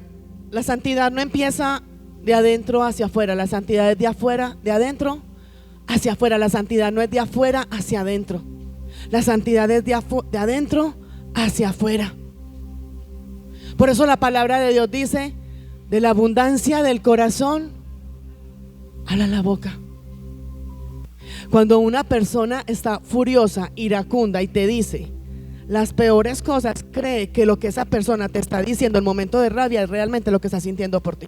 santidad no empieza de adentro hacia afuera. La santidad es de afuera, de adentro hacia afuera. La santidad no es de afuera hacia adentro. La santidad es de adentro hacia afuera. Por eso la palabra de Dios dice, de la abundancia del corazón habla la boca. Cuando una persona está furiosa, iracunda y te dice las peores cosas, cree que lo que esa persona te está diciendo en el momento de rabia es realmente lo que está sintiendo por ti.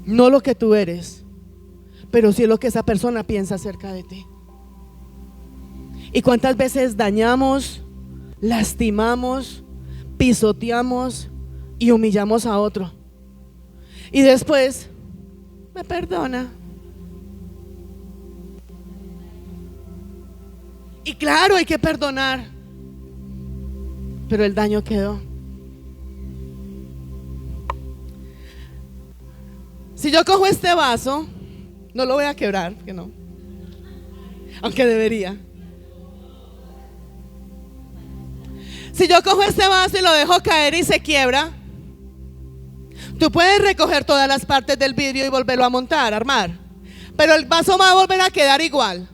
No lo que tú eres, pero sí lo que esa persona piensa acerca de ti. Y cuántas veces dañamos, lastimamos, pisoteamos y humillamos a otro. Y después, me perdona. Y claro, hay que perdonar, pero el daño quedó. Si yo cojo este vaso, no lo voy a quebrar, que no, aunque debería. Si yo cojo este vaso y lo dejo caer y se quiebra, tú puedes recoger todas las partes del vidrio y volverlo a montar, armar, pero el vaso va a volver a quedar igual.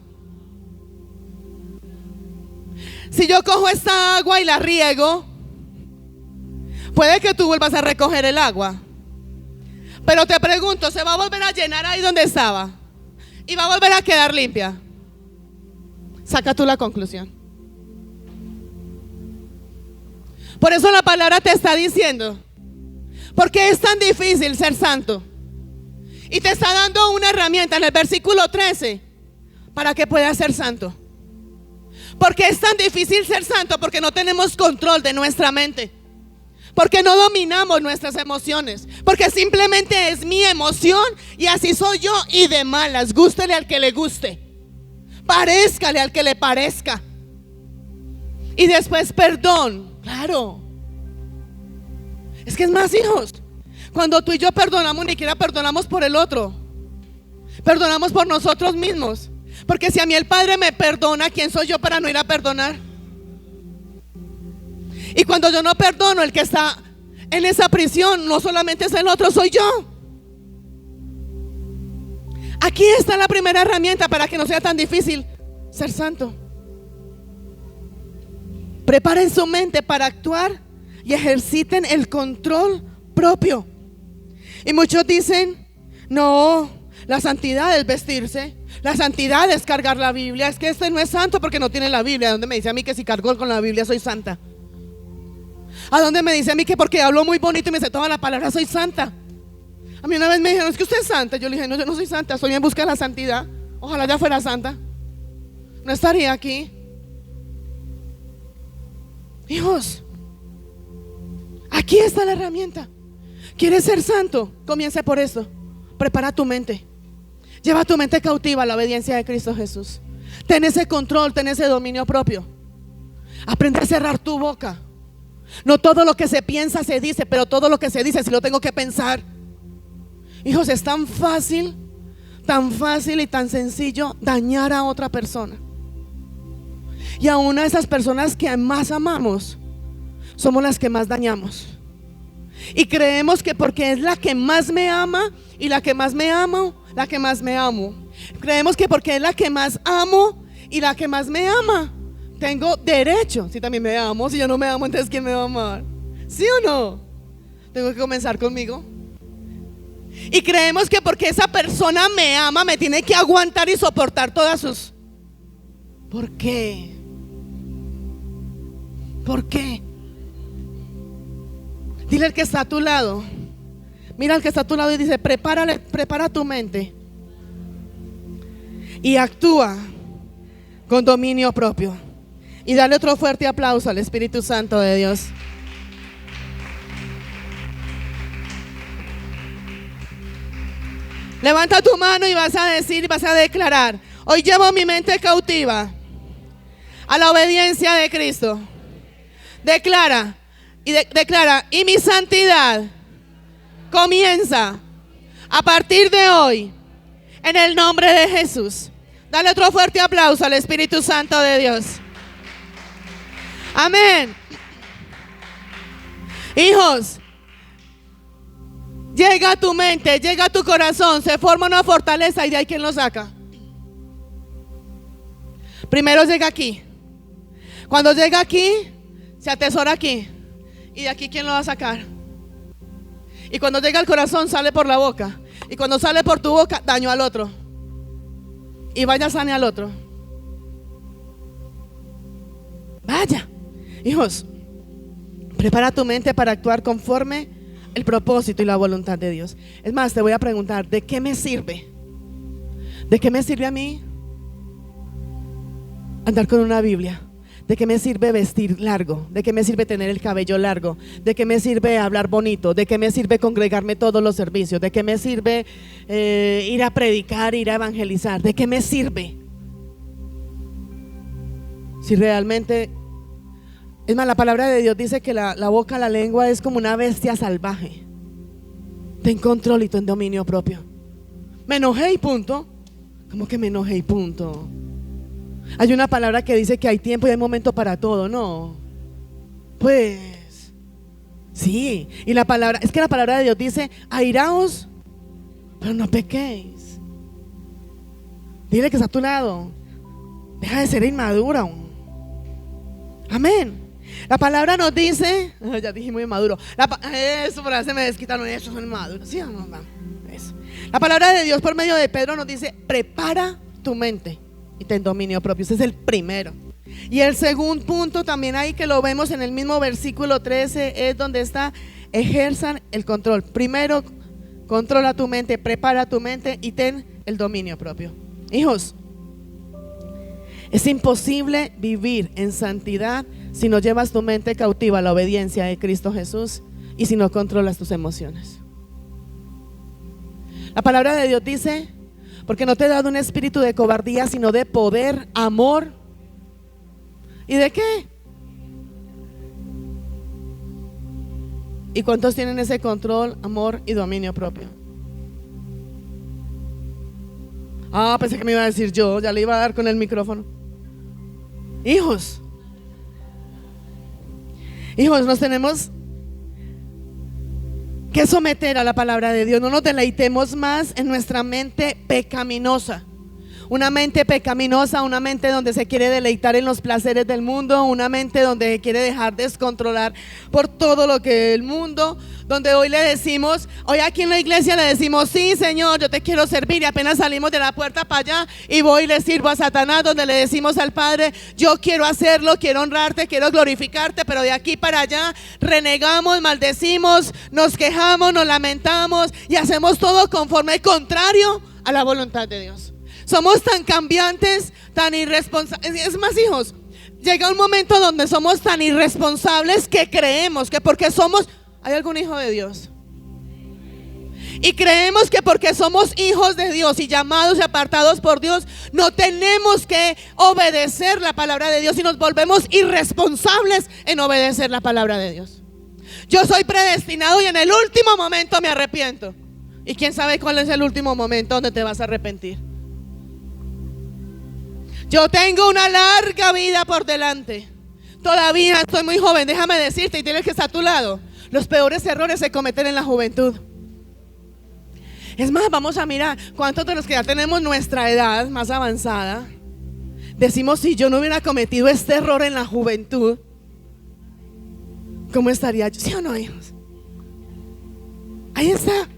Si yo cojo esta agua y la riego, puede que tú vuelvas a recoger el agua, pero te pregunto, ¿se va a volver a llenar ahí donde estaba? ¿Y va a volver a quedar limpia? Saca tú la conclusión. Por eso la palabra te está diciendo, ¿por qué es tan difícil ser santo? Y te está dando una herramienta en el versículo 13 para que puedas ser santo. ¿Por qué es tan difícil ser santo? Porque no tenemos control de nuestra mente, porque no dominamos nuestras emociones, porque simplemente es mi emoción y así soy yo, y de malas, gústele al que le guste, parezcale al que le parezca. Y después perdón, Claro. Es que es más, hijos, cuando tú y yo perdonamos, ni siquiera perdonamos por el otro, perdonamos por nosotros mismos. Porque si a mí el Padre me perdona, ¿quién soy yo para no ir a perdonar? Y cuando yo no perdono, el que está en esa prisión no solamente es el otro, soy yo. Aquí está la primera herramienta para que no sea tan difícil ser santo. Preparen su mente para actuar y ejerciten el control propio. Y muchos dicen: no, la santidad es vestirse, la santidad es cargar la Biblia. Es que este no es santo porque no tiene la Biblia. ¿A dónde me dice a mí que si cargo con la Biblia soy santa? ¿A dónde me dice a mí que porque hablo muy bonito y me sé toda la palabra soy santa? A mí una vez me dijeron: es que usted es santa. Yo le dije: no, yo no soy santa, estoy en busca de la santidad. Ojalá ya fuera santa, no estaría aquí. Hijos, aquí está la herramienta. ¿Quieres ser santo? Comience por esto. Prepara tu mente. Lleva tu mente cautiva a la obediencia de Cristo Jesús. Ten ese control, ten ese dominio propio. Aprende a cerrar tu boca. No todo lo que se piensa se dice, pero todo lo que se dice sí lo tengo que pensar. Hijos, es tan fácil y tan sencillo dañar a otra persona. Y a una de esas personas que más amamos, somos las que más dañamos. Y creemos que porque es la que más me ama y la que más me amo, la que más me amo. Creemos que porque es la que más amo y la que más me ama, tengo derecho. Si también me amo, si yo no me amo, entonces ¿quién me va a amar? ¿Sí o no? Tengo que comenzar conmigo. Y creemos que porque esa persona me ama, me tiene que aguantar y soportar todas sus... ¿Por qué? ¿Por qué? Dile al que está a tu lado, mira al que está a tu lado y dice: prepara tu mente y actúa con dominio propio. Y dale otro fuerte aplauso al Espíritu Santo de Dios. Levanta tu mano y vas a decir, vas a declarar: hoy llevo mi mente cautiva a la obediencia de Cristo. Declara y mi santidad comienza a partir de hoy en el nombre de Jesús. Dale otro fuerte aplauso al Espíritu Santo de Dios. Amén. Hijos, llega a tu mente, llega a tu corazón, se forma una fortaleza y de ahí ¿quién lo saca? Primero llega aquí. Cuando llega aquí, se atesora aquí. ¿Y de aquí quién lo va a sacar? Y cuando llega al corazón sale por la boca. Y cuando sale por tu boca, daño al otro. Y vaya, sane al otro. Vaya. Hijos, prepara tu mente para actuar conforme el propósito y la voluntad de Dios. Es más, te voy a preguntar: ¿de qué me sirve? ¿De qué me sirve a mí andar con una Biblia? ¿De qué me sirve vestir largo? ¿De qué me sirve tener el cabello largo? ¿De qué me sirve hablar bonito? ¿De qué me sirve congregarme todos los servicios? ¿De qué me sirve ir a predicar, ir a evangelizar? ¿De qué me sirve? Si realmente... Es más, la palabra de Dios dice que la boca, la lengua es como una bestia salvaje. Ten control y ten dominio propio. Me enojé y punto. ¿Cómo que me enojé y punto? Hay una palabra que dice que hay tiempo y hay momento para todo, ¿no? Pues sí, y la palabra, es que la palabra de Dios dice: airaos, pero no pequéis. Dile que está a tu lado: deja de ser inmaduro. Amén. La palabra nos dice, ya dije muy inmaduro, eso por ahí se me desquitaron, esos son inmaduros. ¿Sí o no? Eso. La palabra de Dios por medio de Pedro nos dice: prepara tu mente y ten dominio propio. Ese es el primero. Y el segundo punto también ahí, que lo vemos en el mismo versículo 13, es donde está: ejerzan el control. Primero, controla tu mente, prepara tu mente y ten el dominio propio. Hijos, es imposible vivir en santidad si no llevas tu mente cautiva a la obediencia de Cristo Jesús y si no controlas tus emociones. La palabra de Dios dice: porque no te he dado un espíritu de cobardía, sino de poder, amor. ¿Y de qué? ¿Y cuántos tienen ese control, amor y dominio propio? Pensé que me iba a decir yo, ya le iba a dar con el micrófono. Hijos, nos tenemos que someter a la palabra de Dios. No nos deleitemos más en nuestra mente pecaminosa. Una mente pecaminosa, una mente donde se quiere deleitar en los placeres del mundo, una mente donde se quiere dejar descontrolar por todo lo que el mundo, donde hoy aquí en la iglesia le decimos, sí Señor, yo te quiero servir, y apenas salimos de la puerta para allá y voy y le sirvo a Satanás, donde le decimos al Padre, yo quiero hacerlo, quiero honrarte, quiero glorificarte, pero de aquí para allá renegamos, maldecimos, nos quejamos, nos lamentamos y hacemos todo conforme al contrario a la voluntad de Dios. Somos tan cambiantes, tan irresponsables. Es más, hijos, llega un momento donde somos tan irresponsables que creemos que porque somos... ¿Hay algún hijo de Dios? Y creemos que porque somos hijos de Dios y llamados y apartados por Dios, no tenemos que obedecer la palabra de Dios y nos volvemos irresponsables en obedecer la palabra de Dios. Yo soy predestinado y en el último momento me arrepiento. Y quién sabe cuál es el último momento donde te vas a arrepentir. Yo tengo una larga vida por delante. Todavía estoy muy joven, déjame decirte, y tienes que estar a tu lado. Los peores errores se cometen en la juventud. Es más, vamos a mirar cuántos de los que ya tenemos nuestra edad más avanzada decimos, si yo no hubiera cometido este error en la juventud, ¿cómo estaría yo? ¿Sí o no, hijos? Ahí está.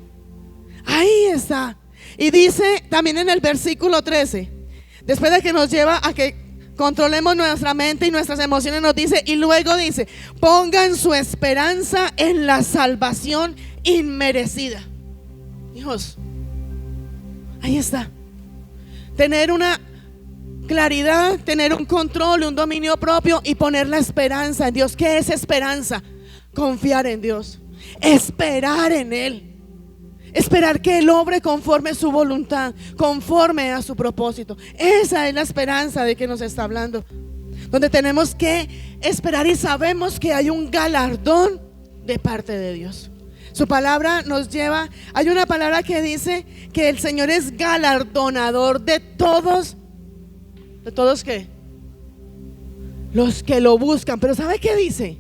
Y dice también en el versículo 13, después de que nos lleva a que controlemos nuestra mente y nuestras emociones, nos dice, y luego dice, pongan su esperanza en la salvación inmerecida. Hijos, ahí está. Tener una claridad, tener un control, un dominio propio y poner la esperanza en Dios. ¿Qué es esperanza? Confiar en Dios, esperar en Él. Esperar que Él obre conforme a su voluntad, conforme a su propósito. Esa es la esperanza de que nos está hablando. Donde tenemos que esperar y sabemos que hay un galardón de parte de Dios. Su palabra nos lleva, hay una palabra que dice que el Señor es galardonador de todos. ¿De todos qué? Los que lo buscan. Pero ¿sabe qué dice?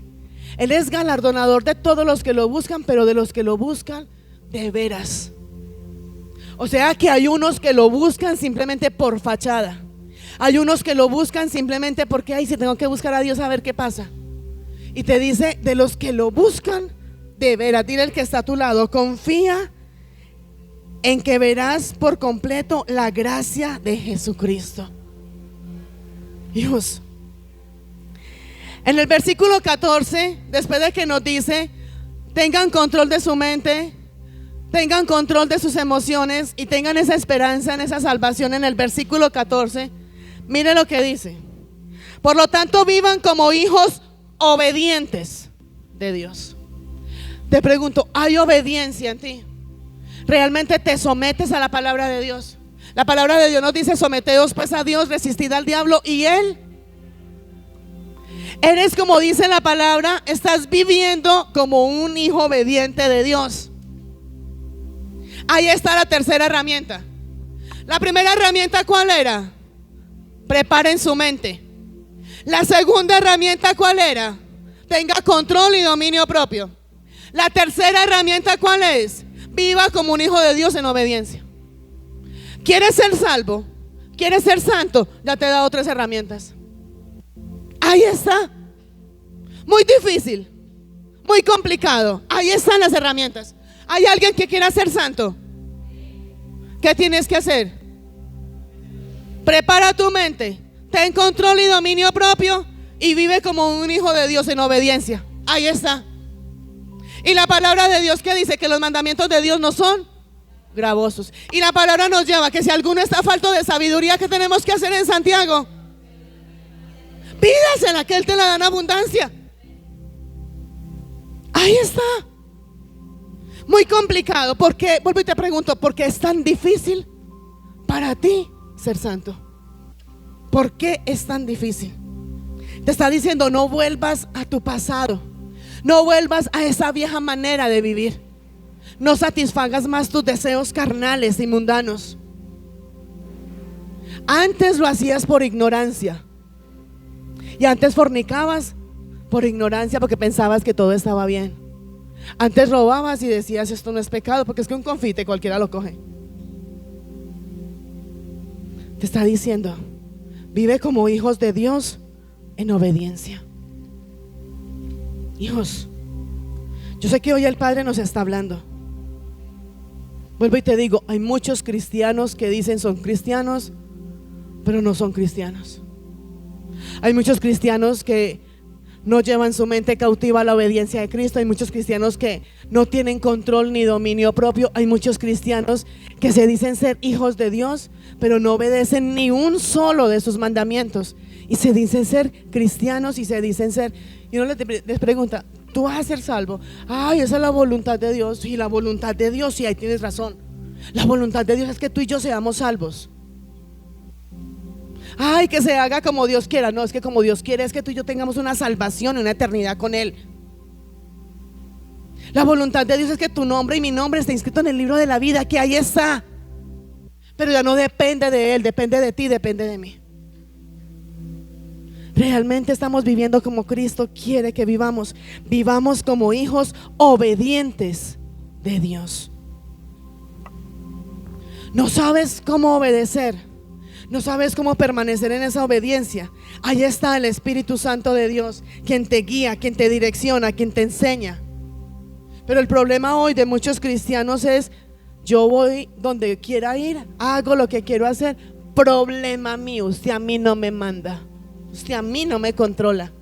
Él es galardonador de todos los que lo buscan, pero de los que lo buscan de veras. O sea que hay unos que lo buscan simplemente por fachada. Hay unos que lo buscan simplemente porque, ay, si tengo que buscar a Dios a ver qué pasa. Y te dice, de los que lo buscan de veras. Dile al que está a tu lado, confía en que verás por completo la gracia de Jesucristo. Hijos, en el versículo 14, después de que nos dice, tengan control de su mente, tengan control de sus emociones y tengan esa esperanza en esa salvación, en el versículo 14, mire lo que dice: por lo tanto, vivan como hijos obedientes de Dios. Te pregunto, ¿hay obediencia en ti? ¿Realmente te sometes a la palabra de Dios? La palabra de Dios nos dice, someteos pues a Dios, resistid al diablo y él. Eres, como dice la palabra, estás viviendo como un hijo obediente de Dios. Ahí está la tercera herramienta. La primera herramienta, ¿cuál era? Preparen su mente. La segunda herramienta, ¿cuál era? Tenga control y dominio propio. La tercera herramienta, ¿cuál es? Viva como un hijo de Dios en obediencia. ¿Quieres ser salvo? ¿Quieres ser santo? Ya te he dado 3 herramientas. Ahí está. Muy difícil, muy complicado. Ahí están las herramientas. ¿Hay alguien que quiera ser santo? ¿Qué tienes que hacer? Prepara tu mente, ten control y dominio propio y vive como un hijo de Dios en obediencia. Ahí está. Y la palabra de Dios, ¿qué dice? Que los mandamientos de Dios no son gravosos. Y la palabra nos lleva que si alguno está falto de sabiduría, ¿qué tenemos que hacer en Santiago? Pídasela, que Él te la da en abundancia. Ahí está. Muy complicado. ¿Por qué? Vuelvo y te pregunto, ¿por qué es tan difícil para ti ser santo? ¿Por qué es tan difícil? Te está diciendo, no vuelvas a tu pasado. No vuelvas a esa vieja manera de vivir. No satisfagas más tus deseos carnales y mundanos. Antes lo hacías por ignorancia. Y antes fornicabas por ignorancia porque pensabas que todo estaba bien. Antes robabas y decías esto no es pecado porque es que un confite cualquiera lo coge. Te está diciendo, vive como hijos de Dios en obediencia. Hijos, yo sé que hoy el Padre nos está hablando. Vuelvo y te digo, hay muchos cristianos que dicen son cristianos, pero no son cristianos. Hay muchos cristianos que no llevan su mente cautiva a la obediencia de Cristo. Hay muchos cristianos que no tienen control ni dominio propio. Hay muchos cristianos que se dicen ser hijos de Dios, pero no obedecen ni un solo de sus mandamientos. Y se dicen ser cristianos y se dicen ser... Y uno les pregunta, ¿tú vas a ser salvo? Ay, esa es la voluntad de Dios. Y la voluntad de Dios, sí, ahí tienes razón. La voluntad de Dios es que tú y yo seamos salvos. Ay, que se haga como Dios quiera. No, es que como Dios quiere es que tú y yo tengamos una salvación y una eternidad con Él. La voluntad de Dios es que tu nombre y mi nombre esté inscrito en el libro de la vida, que ahí está. Pero ya no depende de Él, depende de ti, depende de mí. Realmente estamos viviendo como Cristo quiere que vivamos. Vivamos como hijos obedientes de Dios. No sabes cómo obedecer, no sabes cómo permanecer en esa obediencia. Ahí está el Espíritu Santo de Dios, quien te guía, quien te direcciona, quien te enseña. Pero el problema hoy de muchos cristianos es: yo voy donde quiera ir, hago lo que quiero hacer. Problema mío, usted a mí no me manda, usted a mí no me controla.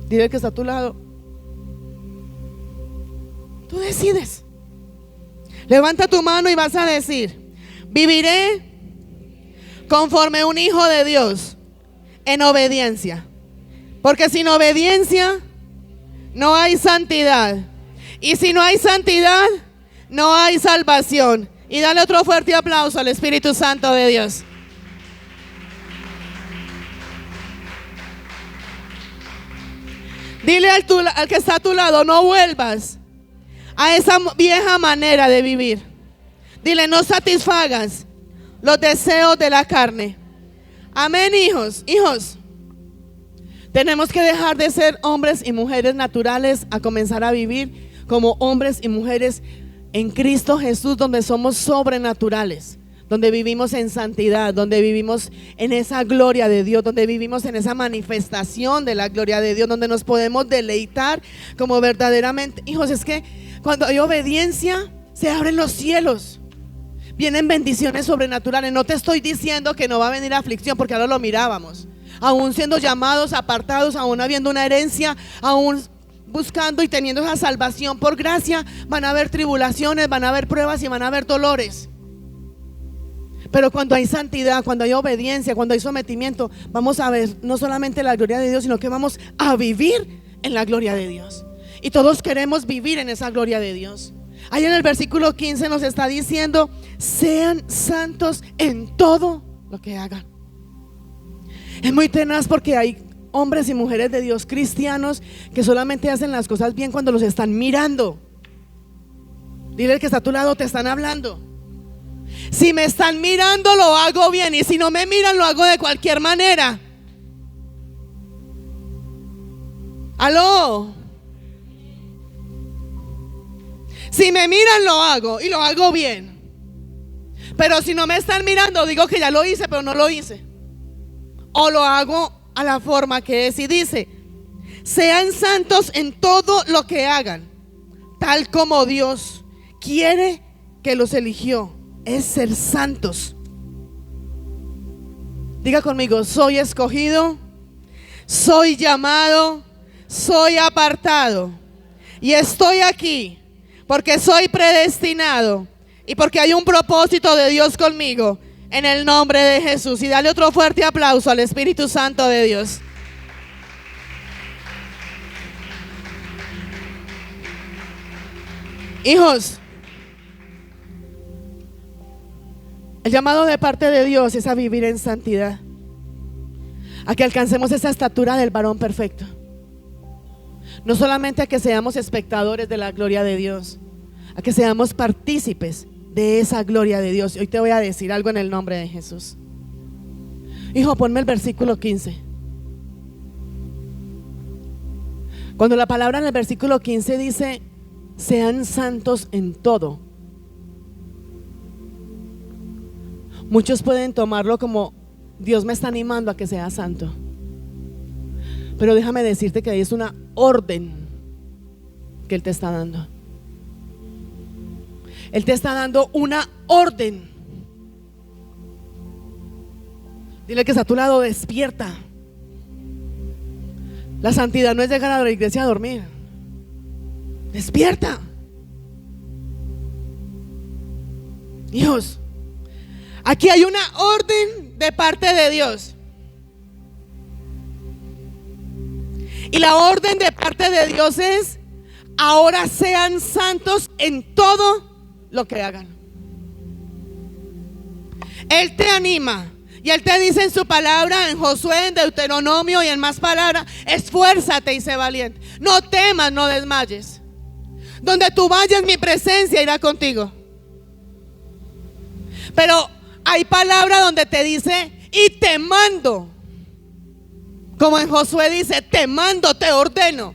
Dile al que está a tu lado, tú decides. Levanta tu mano y vas a decir: viviré conforme un hijo de Dios en obediencia. Porque sin obediencia no hay santidad. Y si no hay santidad, no hay salvación. Y dale otro fuerte aplauso al Espíritu Santo de Dios. Dile al que está a tu lado: no vuelvas a esa vieja manera de vivir. Dile: no satisfagas los deseos de la carne. Amén, hijos. Hijos, tenemos que dejar de ser hombres y mujeres naturales a comenzar a vivir como hombres y mujeres en Cristo Jesús, donde somos sobrenaturales, donde vivimos en santidad, donde vivimos en esa gloria de Dios, donde vivimos en esa manifestación de la gloria de Dios, donde nos podemos deleitar como verdaderamente. Hijos, es que cuando hay obediencia se abren los cielos, vienen bendiciones sobrenaturales. No te estoy diciendo que no va a venir aflicción, porque ahora lo mirábamos. Aún siendo llamados, apartados, aún habiendo una herencia, aún buscando y teniendo esa salvación por gracia, van a haber tribulaciones, van a haber pruebas y van a haber dolores. Pero cuando hay santidad, cuando hay obediencia, cuando hay sometimiento, vamos a ver no solamente la gloria de Dios, sino que vamos a vivir en la gloria de Dios. Y todos queremos vivir en esa gloria de Dios. Ahí en el versículo 15 nos está diciendo: sean santos en todo lo que hagan. Es muy tenaz porque hay hombres y mujeres de Dios cristianos que solamente hacen las cosas bien cuando los están mirando. Dile al que está a tu lado: te están hablando. Si me están mirando, lo hago bien, y si no me miran, lo hago de cualquier manera. Aló. Si me miran, lo hago y lo hago bien. Pero si no me están mirando, digo que ya lo hice, pero no lo hice. O lo hago a la forma que es, y dice: sean santos en todo lo que hagan, tal como Dios quiere que los eligió, es ser santos. Diga conmigo: soy escogido, soy llamado, soy apartado, y estoy aquí porque soy predestinado y porque hay un propósito de Dios conmigo, en el nombre de Jesús. Y dale otro fuerte aplauso al Espíritu Santo de Dios. Hijos, el llamado de parte de Dios es a vivir en santidad, a que alcancemos esa estatura del varón perfecto. No solamente a que seamos espectadores de la gloria de Dios, a que seamos partícipes de esa gloria de Dios. Hoy te voy a decir algo en el nombre de Jesús. Hijo, ponme el versículo 15. Cuando la palabra en el versículo 15 dice: sean santos en todo, muchos pueden tomarlo como Dios me está animando a que sea santo. Pero déjame decirte que es una orden que Él te está dando. Él te está dando una orden. Dile que está a tu lado: despierta. La santidad no es llegar a la iglesia a dormir. Despierta. Dios, aquí hay una orden de parte de Dios. Y la orden de parte de Dios es: ahora sean santos en todo lo que hagan. Él te anima y Él te dice en su palabra, en Josué, en Deuteronomio y en más palabras: esfuérzate y sé valiente. No temas, no desmayes. Donde tú vayas, mi presencia irá contigo. Pero hay palabra donde te dice: y te mando. Como en Josué dice: te mando, te ordeno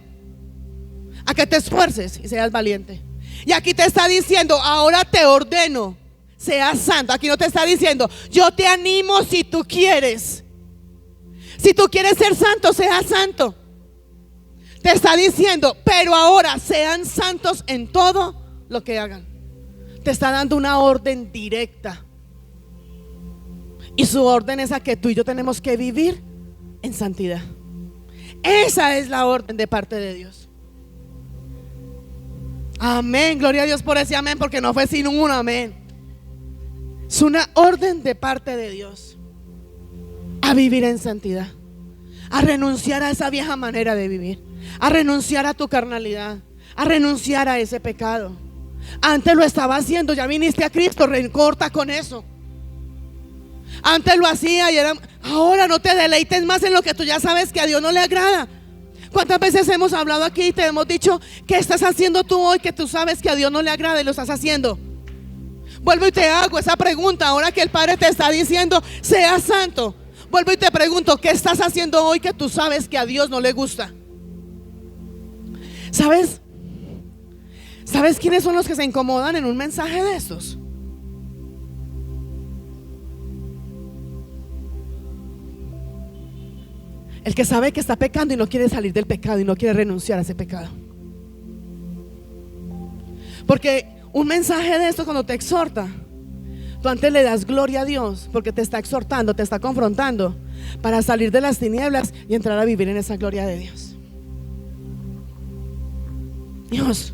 a que te esfuerces y seas valiente. Y aquí te está diciendo: ahora te ordeno, seas santo. Aquí no te está diciendo: yo te animo si tú quieres. Si tú quieres ser santo, seas santo. Te está diciendo: pero ahora sean santos en todo lo que hagan. Te está dando una orden directa. Y su orden es a que tú y yo tenemos que vivir en santidad. Esa es la orden de parte de Dios. Amén, gloria a Dios por ese amén, porque no fue sino un amén. Es una orden de parte de Dios a vivir en santidad, a renunciar a esa vieja manera de vivir, a renunciar a tu carnalidad, a renunciar a ese pecado. Antes lo estaba haciendo, ya viniste a Cristo, recorta con eso. Antes lo hacía y era. Ahora no te deleites más en lo que tú ya sabes que a Dios no le agrada. ¿Cuántas veces hemos hablado aquí y te hemos dicho: qué estás haciendo tú hoy que tú sabes que a Dios no le agrada y lo estás haciendo? Vuelvo y te hago esa pregunta ahora que el Padre te está diciendo: sea santo. Vuelvo y te pregunto: ¿qué estás haciendo hoy que tú sabes que a Dios no le gusta? ¿Sabes? ¿Sabes quiénes son los que se incomodan en un mensaje de estos? El que sabe que está pecando y no quiere salir del pecado y no quiere renunciar a ese pecado. Porque un mensaje de esto, cuando te exhorta, tú antes le das gloria a Dios, porque te está exhortando, te está confrontando para salir de las tinieblas y entrar a vivir en esa gloria de Dios. Dios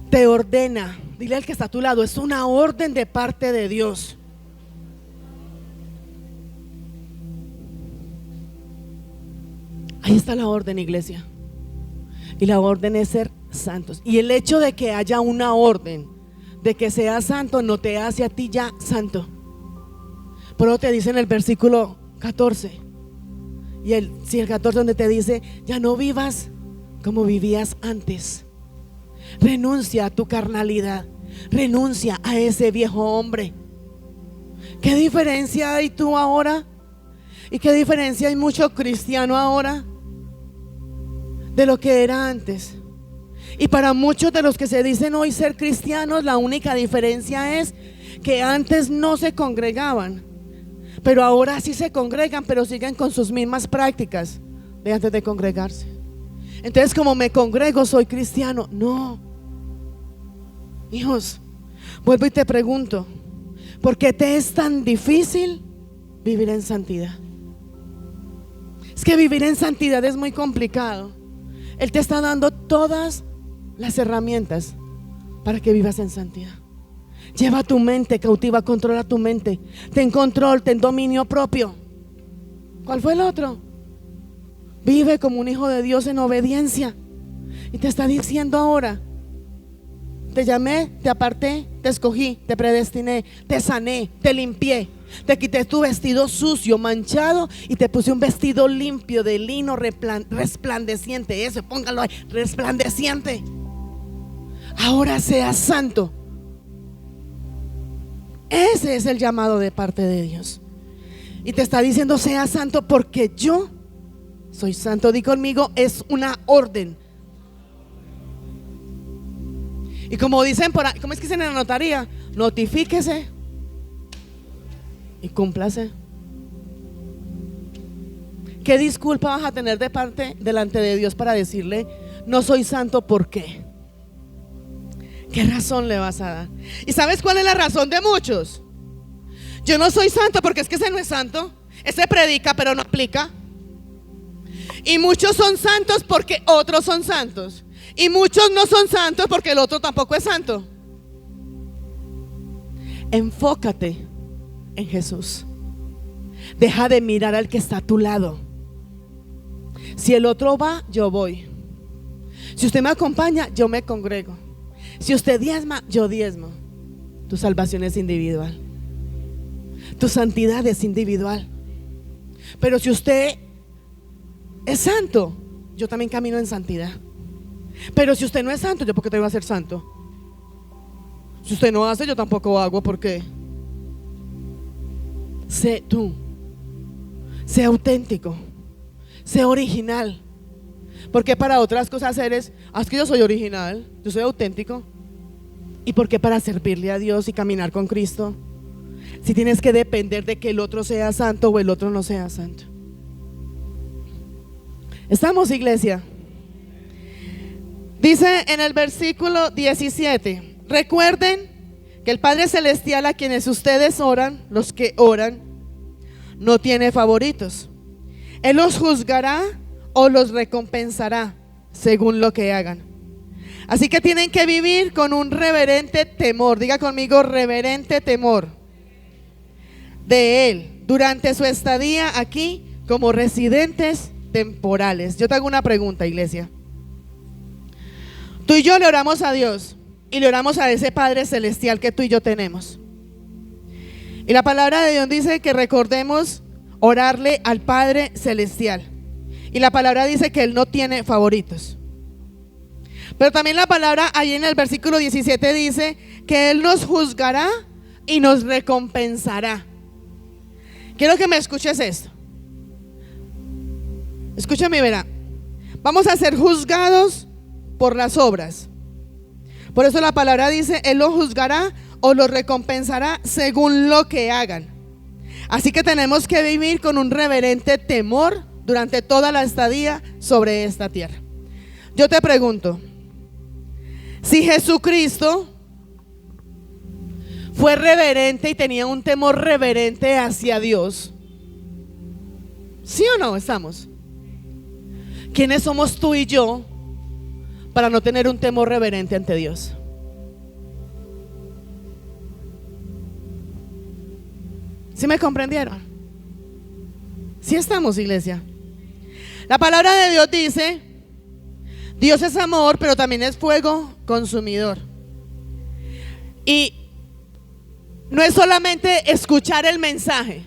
te ordena. Dile al que está a tu lado: es una orden de parte de Dios. Ahí está la orden, iglesia. Y la orden es ser santos. Y el hecho de que haya una orden de que seas santo no te hace a ti ya santo. Pero te dice en el versículo 14 y el 14, donde te dice: ya no vivas como vivías antes. Renuncia a tu carnalidad, renuncia a ese viejo hombre. ¿Qué diferencia hay tú ahora? ¿Y qué diferencia hay mucho cristiano ahora de lo que era antes? Y para muchos de los que se dicen hoy ser cristianos, la única diferencia es que antes no se congregaban, pero ahora sí se congregan, pero siguen con sus mismas prácticas de antes de congregarse. Entonces, como me congrego, soy cristiano. No, hijos, vuelvo y te pregunto: ¿por qué te es tan difícil vivir en santidad? Es que vivir en santidad es muy complicado. Él te está dando todas las herramientas para que vivas en santidad. Lleva tu mente cautiva, controla tu mente. Ten control, ten dominio propio. ¿Cuál fue el otro? Vive como un hijo de Dios en obediencia. Y te está diciendo ahora: Te llamé, te aparté, te escogí, te predestiné, te sané, te limpié. Te quité tu vestido sucio, manchado, y te puse un vestido limpio de lino resplandeciente. Eso, póngalo ahí, resplandeciente. Ahora seas santo. Ese es el llamado de parte de Dios. Y te está diciendo: sea santo porque yo soy santo. Di conmigo, es una orden. Y como dicen por ahí, ¿cómo es que dicen en la notaría? Notifíquese y cúmplase. ¿Qué disculpa vas a tener de parte delante de Dios para decirle: no soy santo? ¿Por qué? ¿Qué razón le vas a dar? ¿Y sabes cuál es la razón de muchos? Yo no soy santo porque es que ese no es santo. Ese predica pero no aplica. Y muchos son santos porque otros son santos. Y muchos no son santos porque el otro tampoco es santo. Enfócate en Jesús. Deja de mirar al que está a tu lado. Si el otro va, yo voy. Si usted me acompaña, yo me congrego. Si usted diezma, yo diezmo. Tu salvación es individual. Tu santidad es individual. Pero si usted es santo, yo también camino en santidad. Pero si usted no es santo, ¿yo por qué te voy a ser santo? Si usted no hace, yo tampoco hago. ¿Por qué? Sé tú. Sé auténtico. Sé original. Porque para otras cosas eres: es que yo soy original, yo soy auténtico. ¿Y por qué para servirle a Dios y caminar con Cristo, si tienes que depender de que el otro sea santo o el otro no sea santo? ¿Estamos, iglesia? Dice en el versículo 17: recuerden que el Padre Celestial, a quienes ustedes oran, los que oran, no tiene favoritos. Él los juzgará o los recompensará según lo que hagan. Así que tienen que vivir con un reverente temor. Diga conmigo: reverente temor de Él durante su estadía aquí como residentes temporales. Yo te hago una pregunta, iglesia. Tú y yo le oramos a Dios y le oramos a ese Padre Celestial que tú y yo tenemos. Y la palabra de Dios dice que recordemos orarle al Padre Celestial. Y la palabra dice que Él no tiene favoritos. Pero también la palabra ahí en el versículo 17 dice que Él nos juzgará y nos recompensará. Quiero que me escuches esto. Escúchame, verá. Vamos a ser juzgados por las obras. Por eso la palabra dice: Él los juzgará o los recompensará según lo que hagan. Así que tenemos que vivir con un reverente temor durante toda la estadía sobre esta tierra. Yo te pregunto, si Jesucristo fue reverente y tenía un temor reverente hacia Dios, ¿sí o no estamos? ¿Quiénes somos tú y yo para no tener un temor reverente ante Dios? ¿Sí me comprendieron? ¿Sí estamos, iglesia? La palabra de Dios dice: Dios es amor, pero también es fuego consumidor. Y no es solamente escuchar el mensaje,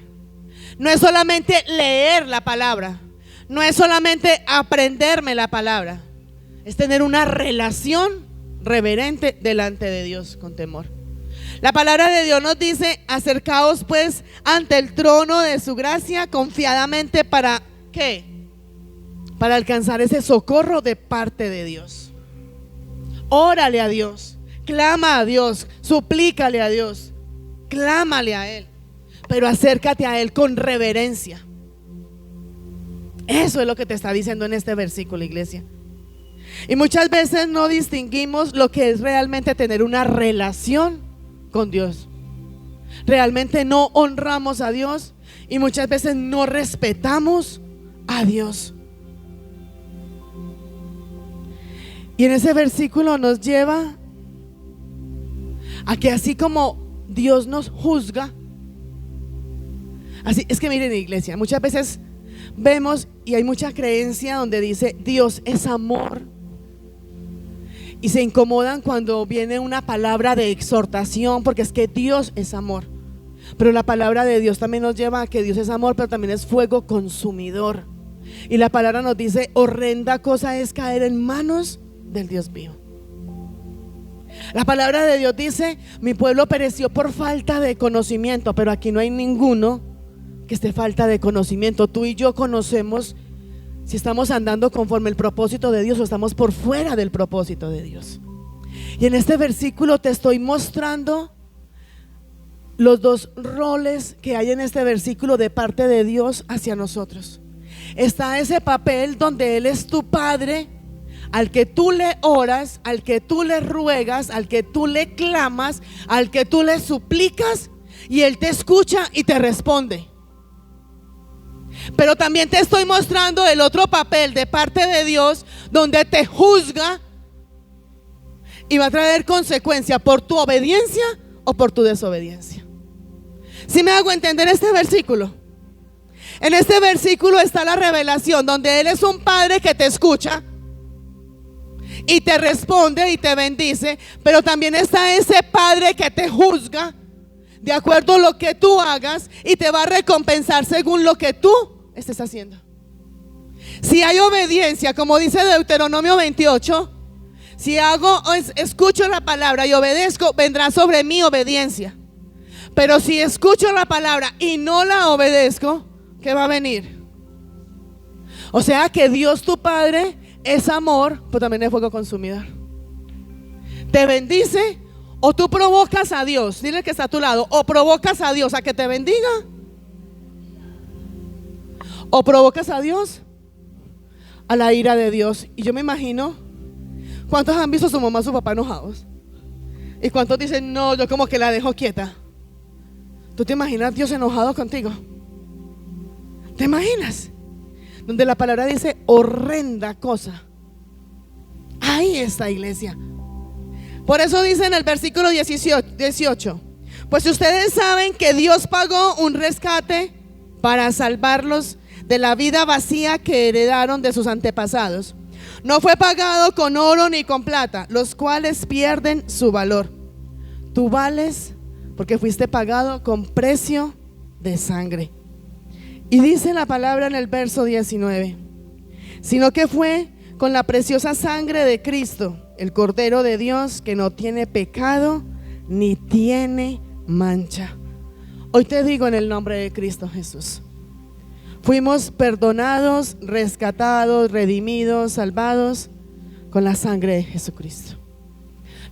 no es solamente leer la palabra, no es solamente aprenderme la palabra, es tener una relación reverente delante de Dios con temor. La palabra de Dios nos dice: acercaos pues ante el trono de su gracia confiadamente. ¿Para qué? Para alcanzar ese socorro de parte de Dios. Órale a Dios, clama a Dios, suplícale a Dios, clámale a Él, pero acércate a Él con reverencia. Eso es lo que te está diciendo en este versículo, iglesia. Y muchas veces no distinguimos lo que es realmente tener una relación con Dios. Realmente no honramos a Dios y muchas veces no respetamos a Dios. Y en ese versículo nos lleva a que así como Dios nos juzga, así es que miren, iglesia, muchas veces vemos y hay mucha creencia donde dice Dios es amor y se incomodan cuando viene una palabra de exhortación, porque es que Dios es amor. Pero la palabra de Dios también nos lleva a que Dios es amor, pero también es fuego consumidor. Y la palabra nos dice: horrenda cosa es caer en manos del Dios vivo. La palabra de Dios dice: mi pueblo pereció por falta de conocimiento. Pero aquí no hay ninguno que esté falta de conocimiento. Tú y yo conocemos si estamos andando conforme el propósito de Dios o estamos por fuera del propósito de Dios. Y en este versículo te estoy mostrando los dos roles que hay en este versículo de parte de Dios hacia nosotros. Está ese papel donde Él es tu Padre, al que tú le oras, al que tú le ruegas, al que tú le clamas, al que tú le suplicas, y Él te escucha y te responde. Pero también te estoy mostrando el otro papel de parte de Dios, donde te juzga y va a traer consecuencia por tu obediencia o por tu desobediencia. ¿Sí me hago entender este versículo? En este versículo está la revelación donde Él es un Padre que te escucha y te responde y te bendice, pero también está ese Padre que te juzga de acuerdo a lo que tú hagas y te va a recompensar según lo que tú estés haciendo. Si hay obediencia, como dice Deuteronomio 28, si escucho la palabra y obedezco, vendrá sobre mí obediencia. Pero si escucho la palabra y no la obedezco, ¿qué va a venir? O sea que Dios tu Padre es amor, pero también es fuego consumidor. Te bendice, o tú provocas a Dios. Dile que está a tu lado: o provocas a Dios a que te bendiga, o provocas a Dios a la ira de Dios. Y yo me imagino, ¿cuántos han visto a su mamá, a su papá enojados? ¿Y cuántos dicen: no, yo como que la dejo quieta? ¿Tú te imaginas Dios enojado contigo? ¿Te imaginas? Donde la palabra dice: horrenda cosa. Ahí está, iglesia. Por eso dice en el versículo 18: pues ustedes saben que Dios pagó un rescate para salvarlos de la vida vacía que heredaron de sus antepasados. No fue pagado con oro ni con plata, los cuales pierden su valor. Tú vales porque fuiste pagado con precio de sangre. Y dice la palabra en el verso 19: sino que fue con la preciosa sangre de Cristo, el Cordero de Dios, que no tiene pecado ni tiene mancha. Hoy te digo en el nombre de Cristo Jesús, fuimos perdonados, rescatados, redimidos, salvados con la sangre de Jesucristo.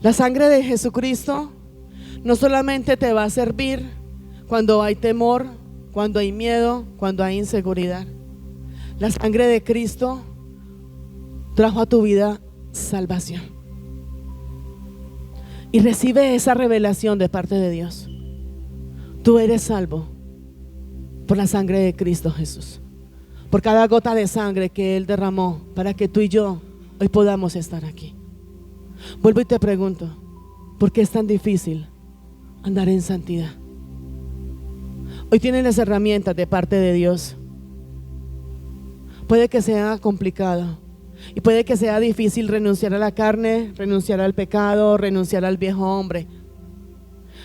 La sangre de Jesucristo no solamente te va a servir cuando hay temor, cuando hay miedo, cuando hay inseguridad. La sangre de Cristo trajo a tu vida salvación. Y recibe esa revelación de parte de Dios. Tú eres salvo por la sangre de Cristo Jesús, por cada gota de sangre que Él derramó para que tú y yo hoy podamos estar aquí. Vuelvo y te pregunto: ¿por qué es tan difícil andar en santidad? Hoy tienes las herramientas de parte de Dios. Puede que sea complicado y puede que sea difícil renunciar a la carne, renunciar al pecado, renunciar al viejo hombre.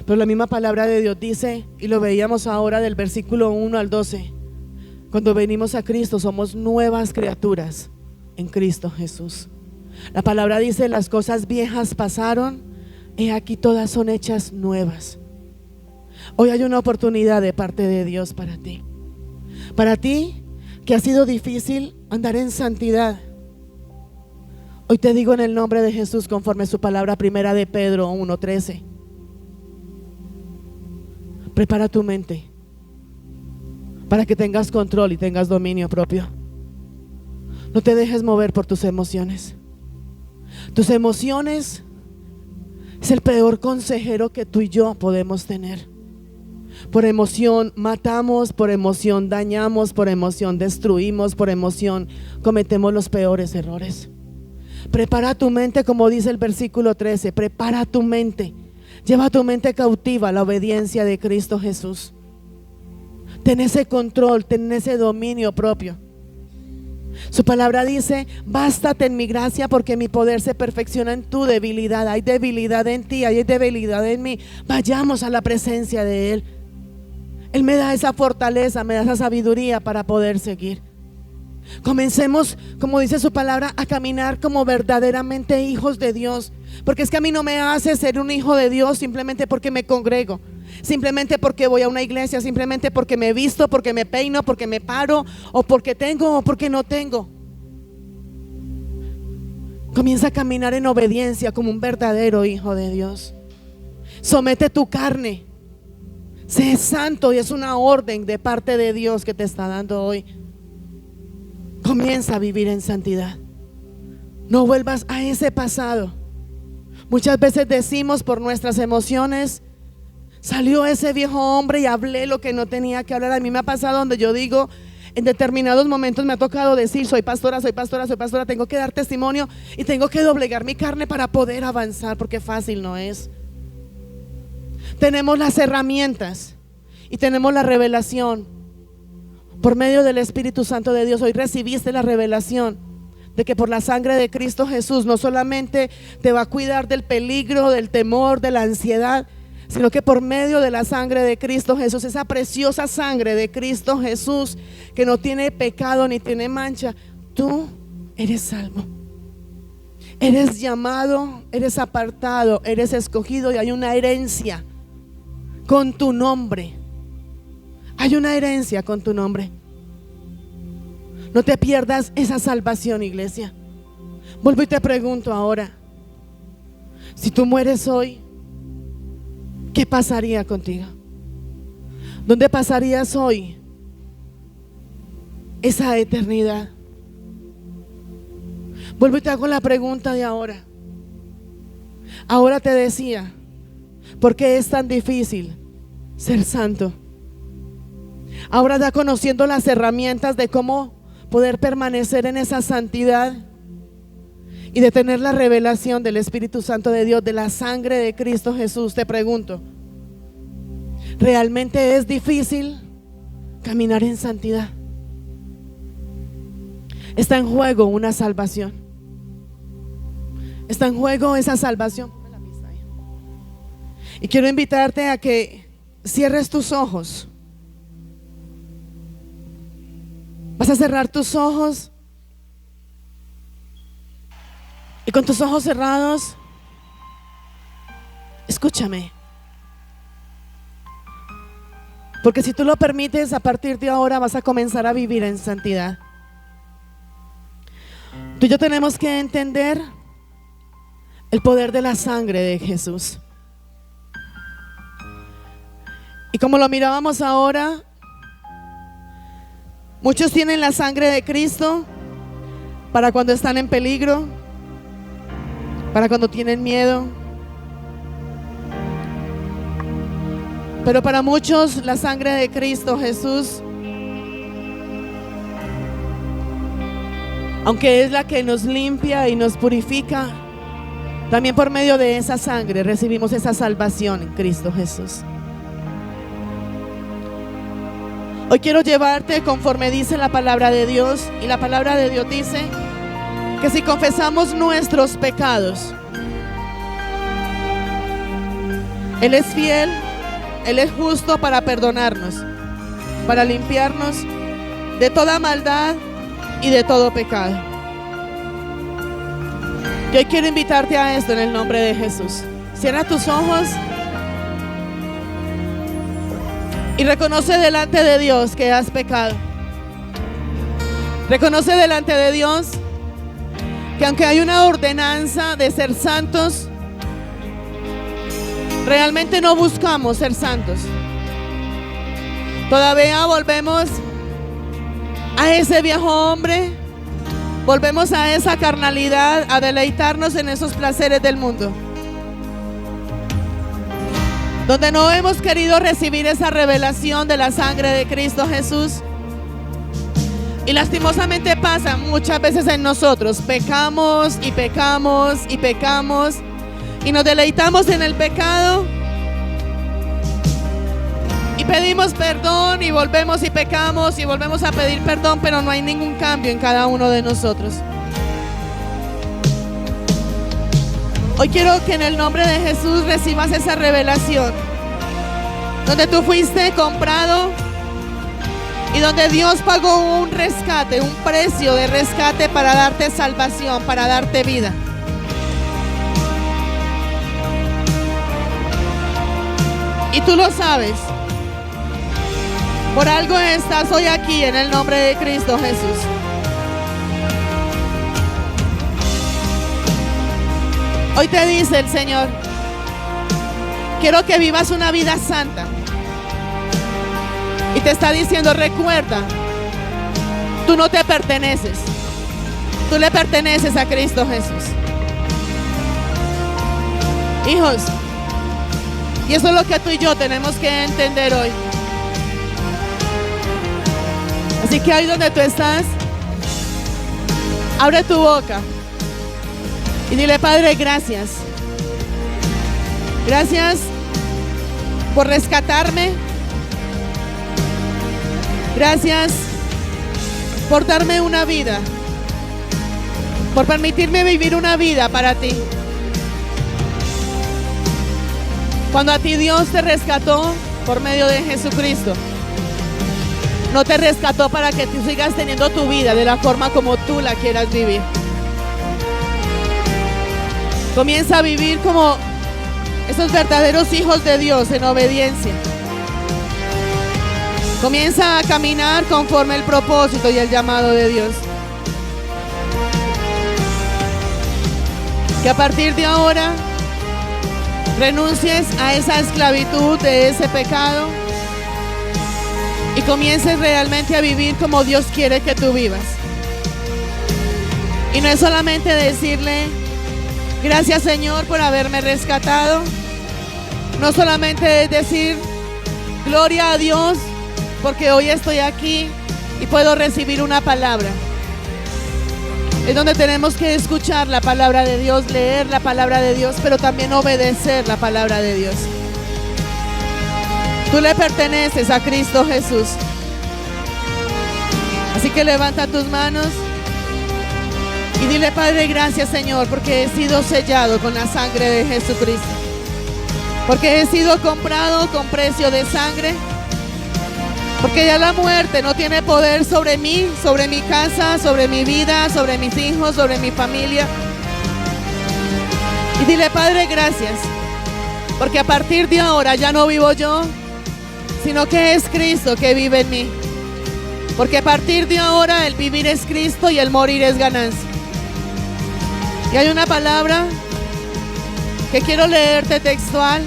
Pero la misma palabra de Dios dice, y lo veíamos ahora del versículo 1 al 12: cuando venimos a Cristo somos nuevas criaturas en Cristo Jesús. La palabra dice: las cosas viejas pasaron, he aquí todas son hechas nuevas. Hoy hay una oportunidad de parte de Dios para ti. Para ti que ha sido difícil andar en santidad, hoy te digo en el nombre de Jesús, conforme su palabra, primera de Pedro 1:13: prepara tu mente para que tengas control y tengas dominio propio. No te dejes mover por tus emociones. Tus emociones es el peor consejero que tú y yo podemos tener. Por emoción matamos, por emoción dañamos, por emoción destruimos, por emoción cometemos los peores errores. Prepara tu mente, como dice el versículo 13: prepara tu mente. Lleva tu mente cautiva a la obediencia de Cristo Jesús. Ten ese control, ten ese dominio propio. Su palabra dice: bástate en mi gracia, porque mi poder se perfecciona en tu debilidad. Hay debilidad en ti, hay debilidad en mí. Vayamos a la presencia de Él. Él me da esa fortaleza, me da esa sabiduría para poder seguir. Comencemos, como dice su palabra, a caminar como verdaderamente hijos de Dios. Porque es que a mí no me hace ser un hijo de Dios simplemente porque me congrego, simplemente porque voy a una iglesia, simplemente porque me visto, porque me peino, porque me paro, o porque tengo o porque no tengo. Comienza a caminar en obediencia como un verdadero hijo de Dios. Somete tu carne. Sé santo, y es una orden de parte de Dios que te está dando hoy. Comienza a vivir en santidad. No vuelvas a ese pasado. Muchas veces decimos por nuestras emociones: salió ese viejo hombre y hablé lo que no tenía que hablar. A mí me ha pasado donde yo digo, en determinados momentos me ha tocado decir: soy pastora, soy pastora, soy pastora, tengo que dar testimonio y tengo que doblegar mi carne para poder avanzar, porque fácil no es. Tenemos las herramientas y tenemos la revelación por medio del Espíritu Santo de Dios. Hoy recibiste la revelación de que por la sangre de Cristo Jesús no solamente te va a cuidar del peligro, del temor, de la ansiedad, sino que por medio de la sangre de Cristo Jesús, esa preciosa sangre de Cristo Jesús que no tiene pecado ni tiene mancha, tú eres salvo. Eres llamado, eres apartado, eres escogido, y hay una herencia con tu nombre. Hay una herencia con tu nombre. No te pierdas esa salvación, iglesia. Vuelvo y te pregunto ahora: si tú mueres hoy, ¿qué pasaría contigo? ¿Dónde pasarías hoy esa eternidad? Vuelvo y te hago la pregunta de ahora. Ahora te decía: ¿por qué es tan difícil ser santo? Ahora ya conociendo las herramientas de cómo poder permanecer en esa santidad y de tener la revelación del Espíritu Santo de Dios, de la sangre de Cristo Jesús, te pregunto: ¿realmente es difícil caminar en santidad? Está en juego una salvación. Está en juego esa salvación. Y quiero invitarte a que cierres tus ojos. Vas a cerrar tus ojos, y con tus ojos cerrados, escúchame. Porque si tú lo permites, a partir de ahora vas a comenzar a vivir en santidad. Tú y yo tenemos que entender el poder de la sangre de Jesús. Y como lo mirábamos ahora, muchos tienen la sangre de Cristo para cuando están en peligro, para cuando tienen miedo. Pero para muchos la sangre de Cristo Jesús, aunque es la que nos limpia y nos purifica, también por medio de esa sangre recibimos esa salvación en Cristo Jesús. Hoy quiero llevarte conforme dice la palabra de Dios, y la palabra de Dios dice que si confesamos nuestros pecados, Él es fiel, Él es justo para perdonarnos, para limpiarnos de toda maldad y de todo pecado. Yo hoy quiero invitarte a esto en el nombre de Jesús. Cierra tus ojos y reconoce delante de Dios que has pecado. Reconoce delante de Dios que aunque hay una ordenanza de ser santos, realmente no buscamos ser santos. Todavía volvemos a ese viejo hombre, volvemos a esa carnalidad, a deleitarnos en esos placeres del mundo, donde no hemos querido recibir esa revelación de la sangre de Cristo Jesús. Y lastimosamente pasa muchas veces en nosotros: pecamos y pecamos y pecamos, y nos deleitamos en el pecado, y pedimos perdón y volvemos y pecamos y volvemos a pedir perdón, pero no hay ningún cambio en cada uno de nosotros. Hoy quiero que en el nombre de Jesús recibas esa revelación, donde tú fuiste comprado y donde Dios pagó un rescate, un precio de rescate para darte salvación, para darte vida. Y tú lo sabes. Por algo estás hoy aquí en el nombre de Cristo Jesús. Hoy te dice el Señor: quiero que vivas una vida santa. Y te está diciendo: recuerda, tú no te perteneces. Tú le perteneces a Cristo Jesús. Hijos, y eso es lo que tú y yo tenemos que entender hoy. Así que ahí donde tú estás, abre tu boca y dile: Padre, gracias. Gracias por rescatarme. Gracias por darme una vida, por permitirme vivir una vida para ti. Cuando a ti Dios te rescató por medio de Jesucristo, no te rescató para que tú sigas teniendo tu vida de la forma como tú la quieras vivir. Comienza a vivir como esos verdaderos hijos de Dios en obediencia. Comienza a caminar conforme el propósito y el llamado de Dios. Que a partir de ahora renuncies a esa esclavitud de ese pecado y comiences realmente a vivir como Dios quiere que tú vivas. Y no es solamente decirle: gracias, Señor, por haberme rescatado. No solamente es decir: gloria a Dios porque hoy estoy aquí y puedo recibir una palabra. Es donde tenemos que escuchar la palabra de Dios, leer la palabra de Dios, pero también obedecer la palabra de Dios. Tú le perteneces a Cristo Jesús. Así que levanta tus manos y dile: Padre, gracias, Señor, porque he sido sellado con la sangre de Jesucristo. Porque he sido comprado con precio de sangre. Porque ya la muerte no tiene poder sobre mí, sobre mi casa, sobre mi vida, sobre mis hijos, sobre mi familia. Y dile: Padre, gracias, porque a partir de ahora ya no vivo yo, sino que es Cristo que vive en mí. Porque a partir de ahora el vivir es Cristo y el morir es ganancia. Y hay una palabra que quiero leerte textual.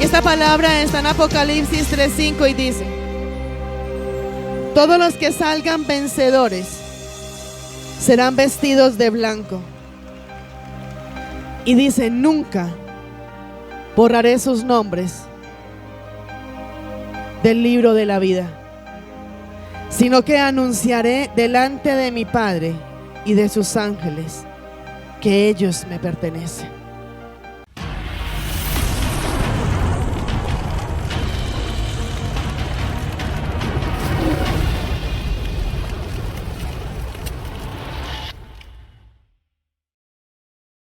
Y esta palabra está en Apocalipsis 3:5 y dice: todos los que salgan vencedores serán vestidos de blanco. Y dice: nunca borraré sus nombres del libro de la vida, sino que anunciaré delante de mi Padre y de sus ángeles que ellos me pertenecen.